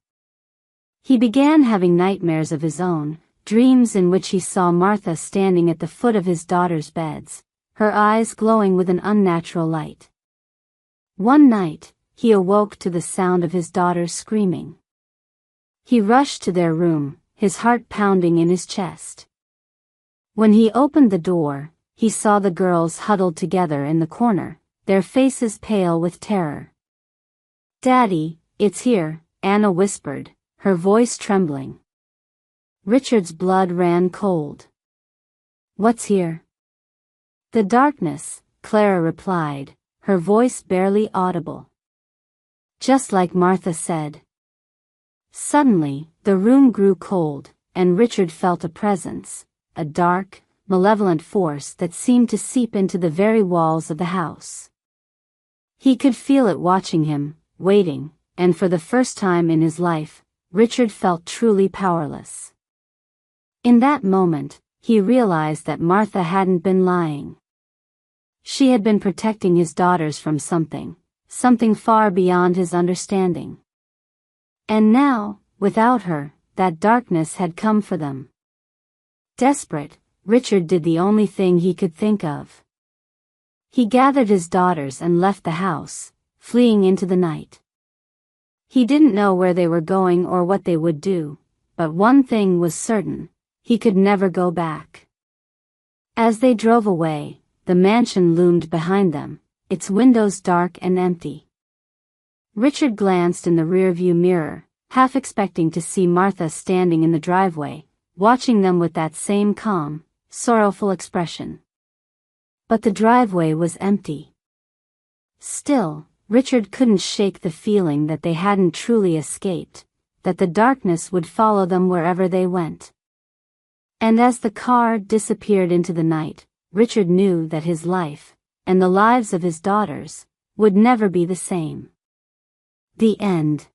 He began having nightmares of his own, dreams in which he saw Martha standing at the foot of his daughters' beds, her eyes glowing with an unnatural light. One night, he awoke to the sound of his daughters screaming. He rushed to their room, his heart pounding in his chest. When he opened the door, he saw the girls huddled together in the corner, their faces pale with terror. "Daddy, it's here," Anna whispered, her voice trembling. Richard's blood ran cold. "What's here?" "The darkness," Clara replied, her voice barely audible. "Just like Martha said." Suddenly, the room grew cold, and Richard felt a presence, a dark, malevolent force that seemed to seep into the very walls of the house. He could feel it watching him, waiting, and for the first time in his life, Richard felt truly powerless. In that moment, he realized that Martha hadn't been lying. She had been protecting his daughters from something far beyond his understanding. And now, without her, that darkness had come for them. Desperate, Richard did the only thing he could think of. He gathered his daughters and left the house, fleeing into the night. He didn't know where they were going or what they would do, but one thing was certain: he could never go back. As they drove away, the mansion loomed behind them, its windows dark and empty. Richard glanced in the rearview mirror, half expecting to see Martha standing in the driveway, watching them with that same calm, sorrowful expression. But the driveway was empty. Still, Richard couldn't shake the feeling that they hadn't truly escaped, that the darkness would follow them wherever they went. And as the car disappeared into the night, Richard knew that his life, and the lives of his daughters, would never be the same. The end.